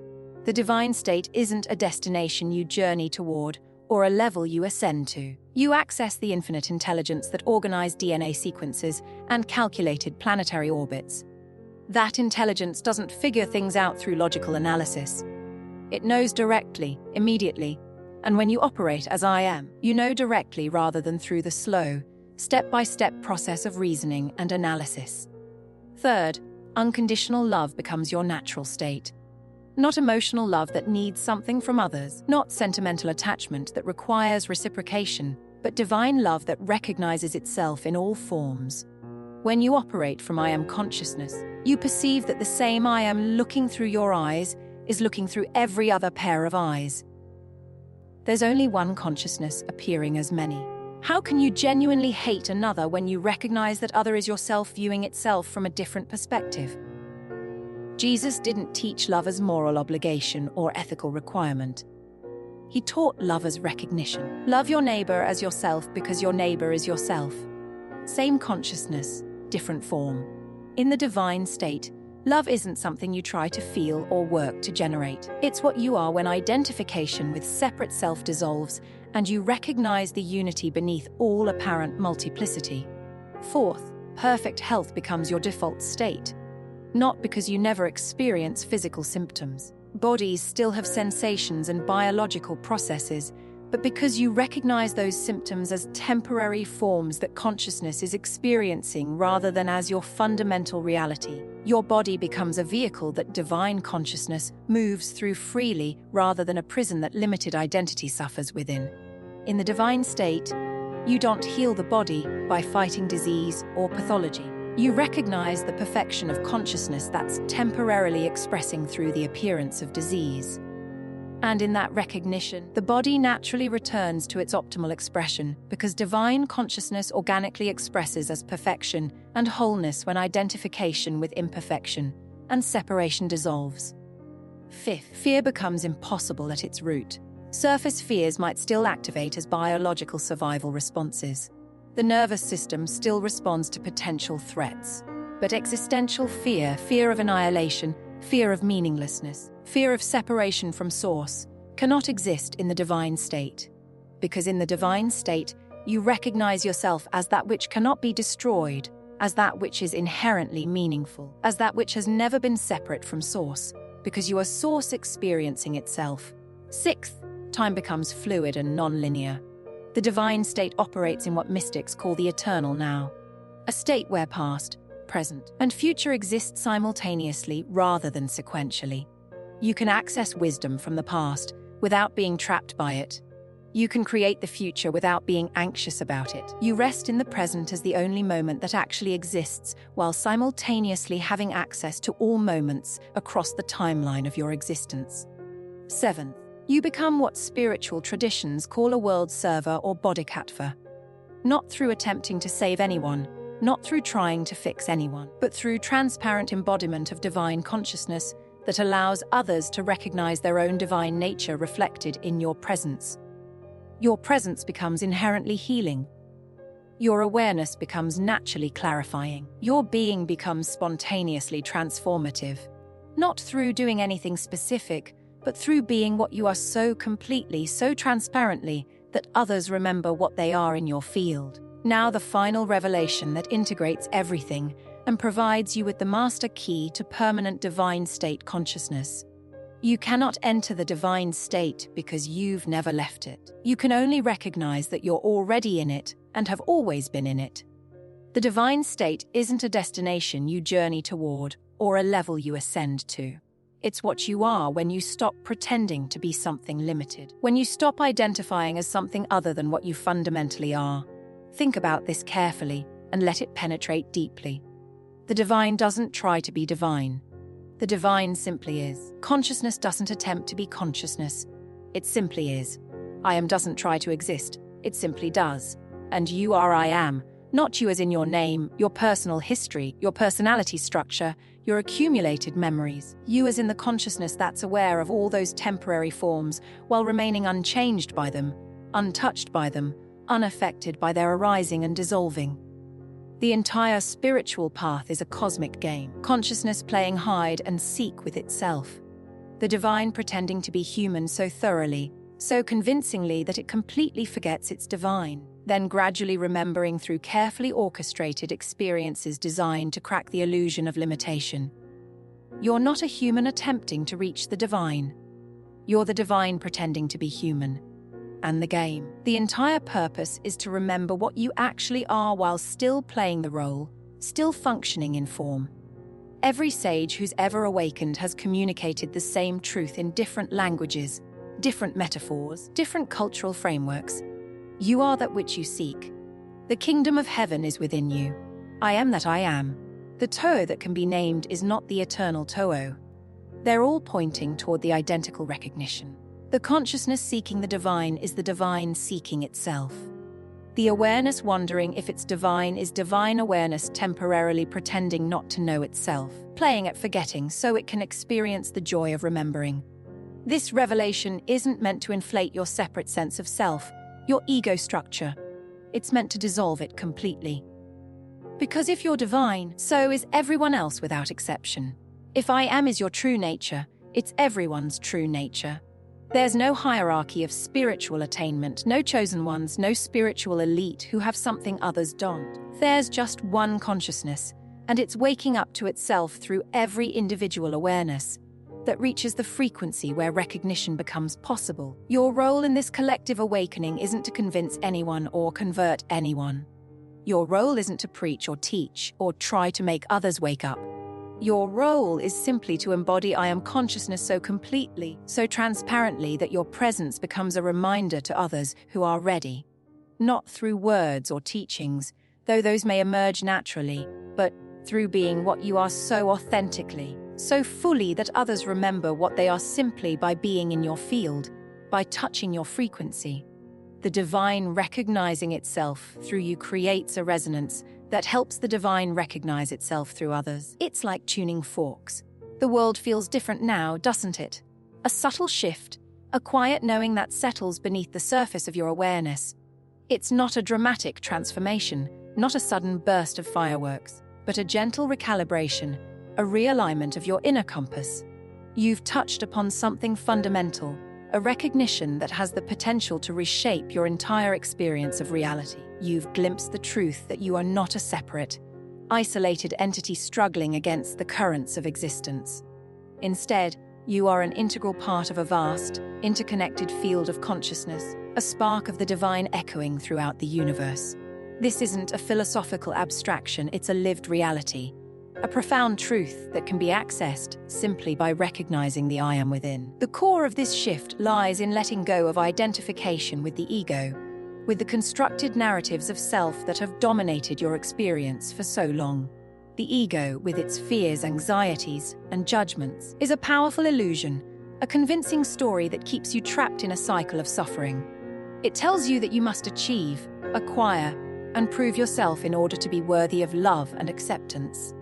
Speaker 1: The divine state isn't a destination you journey toward or a level you ascend to. You access the infinite intelligence that organized DNA sequences and calculated planetary orbits. That intelligence doesn't figure things out through logical analysis. It knows directly, immediately, and when you operate as I am, you know directly rather than through the slow, step-by-step process of reasoning and analysis. Third, unconditional love becomes your natural state. Not emotional love that needs something from others, not sentimental attachment that requires reciprocation, but divine love that recognizes itself in all forms. When you operate from I am consciousness, you perceive that the same I am looking through your eyes is looking through every other pair of eyes. There's only one consciousness appearing as many. How can you genuinely hate another when you recognize that other is yourself viewing itself from a different perspective? Jesus didn't teach love as moral obligation or ethical requirement. He taught love as recognition. Love your neighbor as yourself because your neighbor is yourself. Same consciousness, different form. In the divine state, love isn't something you try to feel or work to generate. It's what you are when identification with separate self dissolves and you recognize the unity beneath all apparent multiplicity. Fourth, perfect health becomes your default state. Not because you never experience physical symptoms. Bodies still have sensations and biological processes, but because you recognize those symptoms as temporary forms that consciousness is experiencing rather than as your fundamental reality. Your body becomes a vehicle that divine consciousness moves through freely rather than a prison that limited identity suffers within. In the divine state, you don't heal the body by fighting disease or pathology. You recognize the perfection of consciousness that's temporarily expressing through the appearance of disease. And in that recognition, the body naturally returns to its optimal expression because divine consciousness organically expresses as perfection and wholeness when identification with imperfection and separation dissolves. Fifth, fear becomes impossible at its root. Surface fears might still activate as biological survival responses. The nervous system still responds to potential threats. But existential fear, fear of annihilation, fear of meaninglessness, fear of separation from source, cannot exist in the divine state. Because in the divine state, you recognize yourself as that which cannot be destroyed, as that which is inherently meaningful, as that which has never been separate from source, because you are source experiencing itself. Sixth, time becomes fluid and non-linear. The divine state operates in what mystics call the eternal now, a state where past, present, and future exist simultaneously rather than sequentially. You can access wisdom from the past without being trapped by it. You can create the future without being anxious about it. You rest in the present as the only moment that actually exists, while simultaneously having access to all moments across the timeline of your existence. Seventh, you become what spiritual traditions call a world server or bodhisattva. Not through attempting to save anyone, not through trying to fix anyone, but through transparent embodiment of divine consciousness that allows others to recognize their own divine nature reflected in your presence. Your presence becomes inherently healing. Your awareness becomes naturally clarifying. Your being becomes spontaneously transformative. Not through doing anything specific, but through being what you are so completely, so transparently, that others remember what they are in your field. Now the final revelation that integrates everything and provides you with the master key to permanent divine state consciousness. You cannot enter the divine state because you've never left it. You can only recognize that you're already in it and have always been in it. The divine state isn't a destination you journey toward or a level you ascend to. It's what you are when you stop pretending to be something limited, when you stop identifying as something other than what you fundamentally are. Think about this carefully and let it penetrate deeply. The divine doesn't try to be divine. The divine simply is. Consciousness doesn't attempt to be consciousness. It simply is. I am doesn't try to exist. It simply does. And you are I am. Not you as in your name, your personal history, your personality structure, your accumulated memories. You as in the consciousness that's aware of all those temporary forms while remaining unchanged by them, untouched by them, unaffected by their arising and dissolving. The entire spiritual path is a cosmic game, consciousness playing hide and seek with itself. The divine pretending to be human so thoroughly, so convincingly that it completely forgets it's divine, then gradually remembering through carefully orchestrated experiences designed to crack the illusion of limitation. You're not a human attempting to reach the divine. You're the divine pretending to be human. And the game. The entire purpose is to remember what you actually are while still playing the role, still functioning in form. Every sage who's ever awakened has communicated the same truth in different languages, different metaphors, different cultural frameworks. You are that which you seek. The kingdom of heaven is within you. I am that I am. The Toho that can be named is not the eternal Toho. They're all pointing toward the identical recognition. The consciousness seeking the divine is the divine seeking itself. The awareness wondering if it's divine is divine awareness temporarily pretending not to know itself, playing at forgetting so it can experience the joy of remembering. This revelation isn't meant to inflate your separate sense of self, your ego structure. It's meant to dissolve it completely. Because if you're divine, so is everyone else without exception. If I am is your true nature, it's everyone's true nature. There's no hierarchy of spiritual attainment, no chosen ones, no spiritual elite who have something others don't. There's just one consciousness, and it's waking up to itself through every individual awareness that reaches the frequency where recognition becomes possible. Your role in this collective awakening isn't to convince anyone or convert anyone. Your role isn't to preach or teach or try to make others wake up. Your role is simply to embody I am consciousness so completely, so transparently that your presence becomes a reminder to others who are ready. Not through words or teachings, though those may emerge naturally, but through being what you are so authentically, so fully that others remember what they are simply by being in your field, by touching your frequency. The divine recognizing itself through you creates a resonance that helps the divine recognize itself through others. It's like tuning forks. The world feels different now, doesn't it? A subtle shift, a quiet knowing that settles beneath the surface of your awareness. It's not a dramatic transformation, not a sudden burst of fireworks, but a gentle recalibration, a realignment of your inner compass. You've touched upon something fundamental, a recognition that has the potential to reshape your entire experience of reality. You've glimpsed the truth that you are not a separate, isolated entity struggling against the currents of existence. Instead, you are an integral part of a vast, interconnected field of consciousness, a spark of the divine echoing throughout the universe. This isn't a philosophical abstraction, it's a lived reality. A profound truth that can be accessed simply by recognizing the I am within. The core of this shift lies in letting go of identification with the ego, with the constructed narratives of self that have dominated your experience for so long. The ego, with its fears, anxieties, and judgments, is a powerful illusion, a convincing story that keeps you trapped in a cycle of suffering. It tells you that you must achieve, acquire, and prove yourself in order to be worthy of love and acceptance.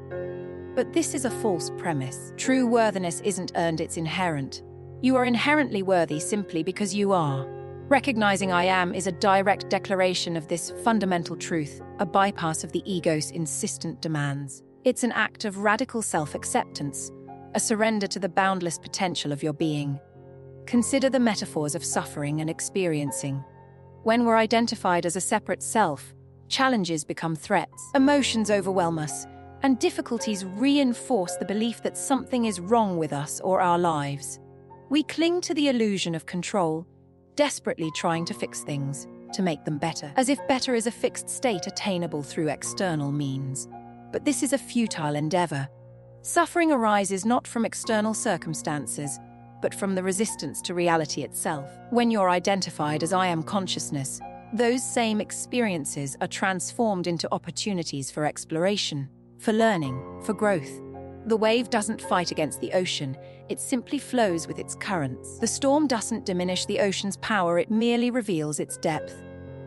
Speaker 1: But this is a false premise. True worthiness isn't earned, it's inherent. You are inherently worthy simply because you are. Recognizing I am is a direct declaration of this fundamental truth, a bypass of the ego's insistent demands. It's an act of radical self-acceptance, a surrender to the boundless potential of your being. Consider the metaphors of suffering and experiencing. When we're identified as a separate self, challenges become threats, emotions overwhelm us, and difficulties reinforce the belief that something is wrong with us or our lives. We cling to the illusion of control, desperately trying to fix things, to make them better, as if better is a fixed state attainable through external means. But this is a futile endeavor. Suffering arises not from external circumstances, but from the resistance to reality itself. When you're identified as I am consciousness, those same experiences are transformed into opportunities for exploration, for learning, for growth. The wave doesn't fight against the ocean, it simply flows with its currents. The storm doesn't diminish the ocean's power, it merely reveals its depth.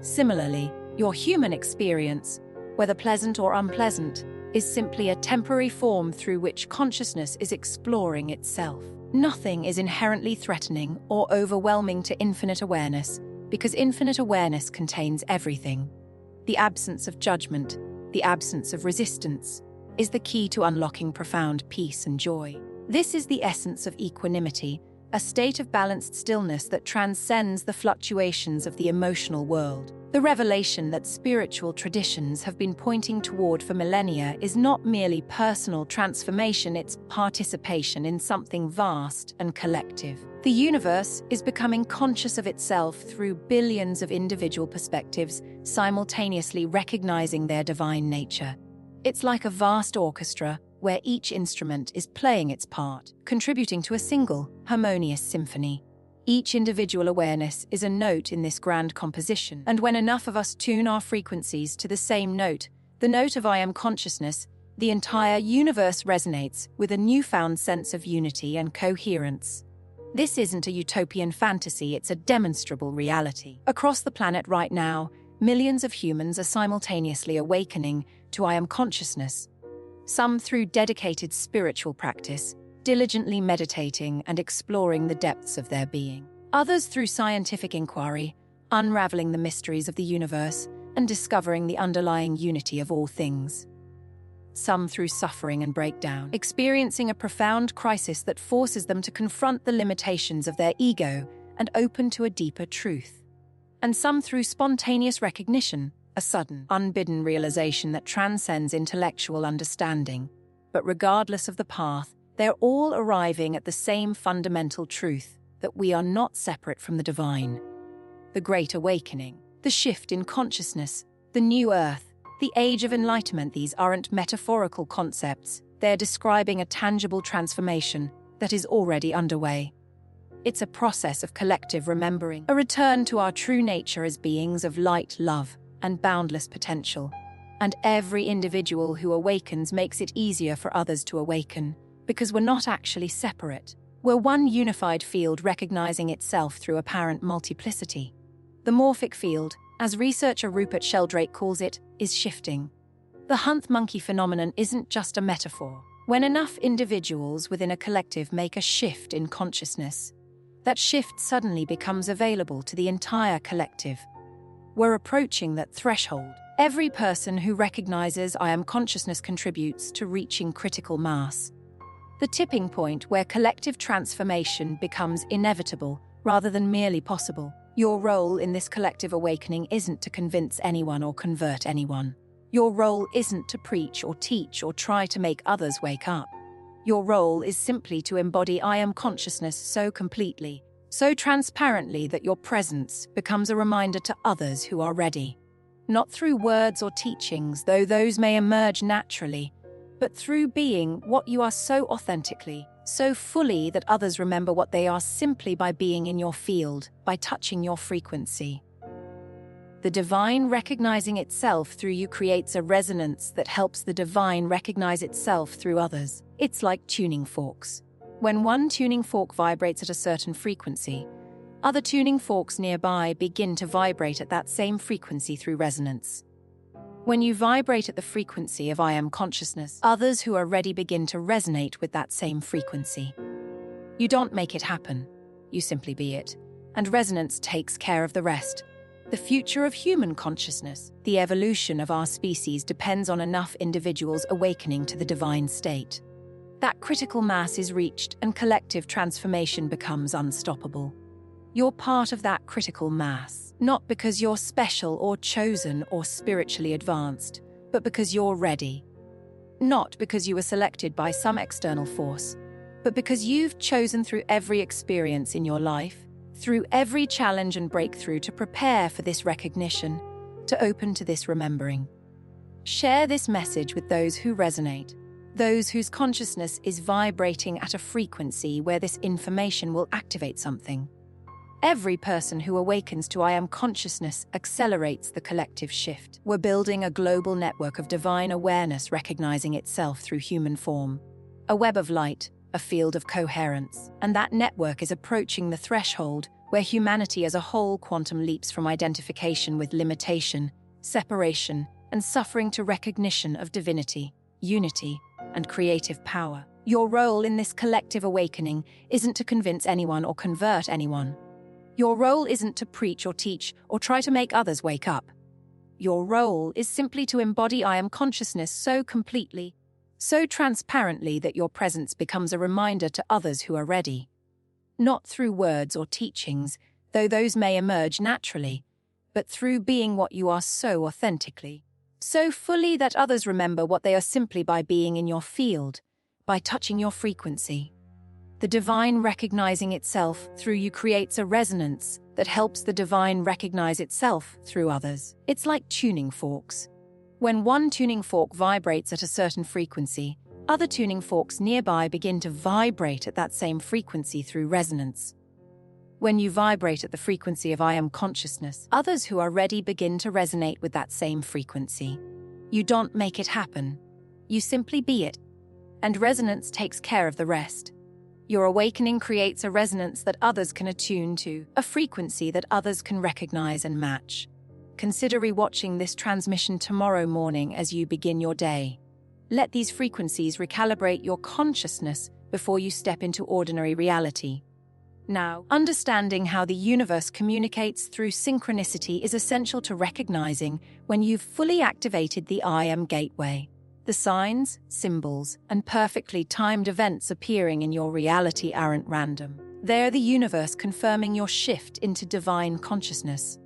Speaker 1: Similarly, your human experience, whether pleasant or unpleasant, is simply a temporary form through which consciousness is exploring itself. Nothing is inherently threatening or overwhelming to infinite awareness, because infinite awareness contains everything. The absence of judgment, the absence of resistance, is the key to unlocking profound peace and joy. This is the essence of equanimity, a state of balanced stillness that transcends the fluctuations of the emotional world. The revelation that spiritual traditions have been pointing toward for millennia is not merely personal transformation, it's participation in something vast and collective. The universe is becoming conscious of itself through billions of individual perspectives, simultaneously recognizing their divine nature. It's like a vast orchestra where each instrument is playing its part, contributing to a single, harmonious symphony. Each individual awareness is a note in this grand composition, and when enough of us tune our frequencies to the same note, the note of I am consciousness, the entire universe resonates with a newfound sense of unity and coherence. This isn't a utopian fantasy, it's a demonstrable reality. Across the planet right now, millions of humans are simultaneously awakening to I am consciousness, some through dedicated spiritual practice, diligently meditating and exploring the depths of their being. Others through scientific inquiry, unraveling the mysteries of the universe and discovering the underlying unity of all things. Some through suffering and breakdown, experiencing a profound crisis that forces them to confront the limitations of their ego and open to a deeper truth. And some through spontaneous recognition, a sudden, unbidden realization that transcends intellectual understanding. But regardless of the path, they're all arriving at the same fundamental truth, that we are not separate from the divine. The Great Awakening, the shift in consciousness, the new earth, the age of enlightenment, these aren't metaphorical concepts. They're describing a tangible transformation that is already underway. It's a process of collective remembering, a return to our true nature as beings of light, love, and boundless potential. And every individual who awakens makes it easier for others to awaken, because we're not actually separate. We're one unified field recognizing itself through apparent multiplicity. The morphic field, as researcher Rupert Sheldrake calls it, is shifting. The hunt monkey phenomenon isn't just a metaphor. When enough individuals within a collective make a shift in consciousness, that shift suddenly becomes available to the entire collective. We're approaching that threshold. Every person who recognizes I am consciousness contributes to reaching critical mass. The tipping point where collective transformation becomes inevitable rather than merely possible. Your role in this collective awakening isn't to convince anyone or convert anyone. Your role isn't to preach or teach or try to make others wake up. Your role is simply to embody I am consciousness so completely, so transparently that your presence becomes a reminder to others who are ready. Not through words or teachings, though those may emerge naturally, but through being what you are so authentically, so fully that others remember what they are simply by being in your field, by touching your frequency. The divine recognizing itself through you creates a resonance that helps the divine recognize itself through others. It's like tuning forks. When one tuning fork vibrates at a certain frequency, other tuning forks nearby begin to vibrate at that same frequency through resonance. When you vibrate at the frequency of I am consciousness, others who are ready begin to resonate with that same frequency. You don't make it happen, you simply be it, and resonance takes care of the rest. The future of human consciousness, the evolution of our species, depends on enough individuals awakening to the divine state. That critical mass is reached and collective transformation becomes unstoppable. You're part of that critical mass, not because you're special or chosen or spiritually advanced, but because you're ready. Not because you were selected by some external force, but because you've chosen through every experience in your life, through every challenge and breakthrough, to prepare for this recognition, to open to this remembering. Share this message with those who resonate, those whose consciousness is vibrating at a frequency where this information will activate something. Every person who awakens to I Am Consciousness accelerates the collective shift. We're building a global network of divine awareness recognizing itself through human form. A web of light, a field of coherence. And that network is approaching the threshold where humanity as a whole quantum leaps from identification with limitation, separation, and suffering to recognition of divinity, unity, and creative power. Your role in this collective awakening isn't to convince anyone or convert anyone. Your role isn't to preach or teach or try to make others wake up. Your role is simply to embody I Am Consciousness so completely, so transparently that your presence becomes a reminder to others who are ready. Not through words or teachings, though those may emerge naturally, but through being what you are so authentically, so fully that others remember what they are simply by being in your field, by touching your frequency. The divine recognizing itself through you creates a resonance that helps the divine recognize itself through others. It's like tuning forks. When one tuning fork vibrates at a certain frequency, other tuning forks nearby begin to vibrate at that same frequency through resonance. When you vibrate at the frequency of I Am Consciousness, others who are ready begin to resonate with that same frequency. You don't make it happen. You simply be it. And resonance takes care of the rest. Your awakening creates a resonance that others can attune to, a frequency that others can recognize and match. Consider rewatching this transmission tomorrow morning as you begin your day. Let these frequencies recalibrate your consciousness before you step into ordinary reality. Now, understanding how the universe communicates through synchronicity is essential to recognizing when you've fully activated the I Am Gateway. The signs, symbols, and perfectly timed events appearing in your reality aren't random. They're the universe confirming your shift into divine consciousness.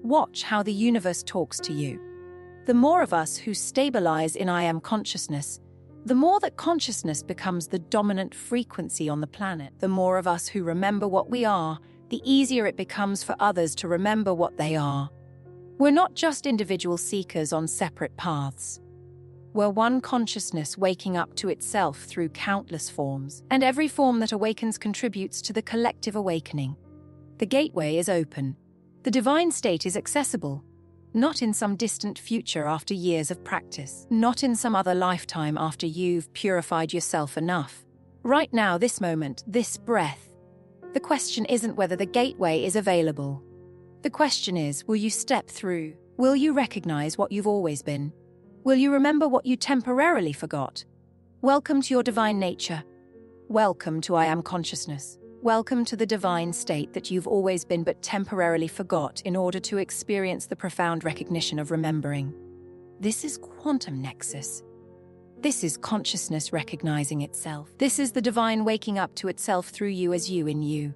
Speaker 1: Watch how the universe talks to you. The more of us who stabilize in I Am Consciousness, the more that consciousness becomes the dominant frequency on the planet. The more of us who remember what we are, the easier it becomes for others to remember what they are. We're not just individual seekers on separate paths. We're one consciousness waking up to itself through countless forms, and every form that awakens contributes to the collective awakening. The gateway is open. The divine state is accessible, not in some distant future after years of practice, not in some other lifetime after you've purified yourself enough. Right now, this moment, this breath. The question isn't whether the gateway is available. The question is, will you step through? Will you recognize what you've always been? Will you remember what you temporarily forgot? Welcome to your divine nature. Welcome to I Am Consciousness. Welcome to the divine state that you've always been but temporarily forgot in order to experience the profound recognition of remembering. This is quantum nexus. This is consciousness recognizing itself. This is the divine waking up to itself through you as you in you.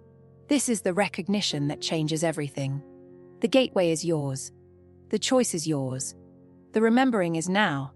Speaker 1: This is the recognition that changes everything. The gateway is yours. The choice is yours. The remembering is now.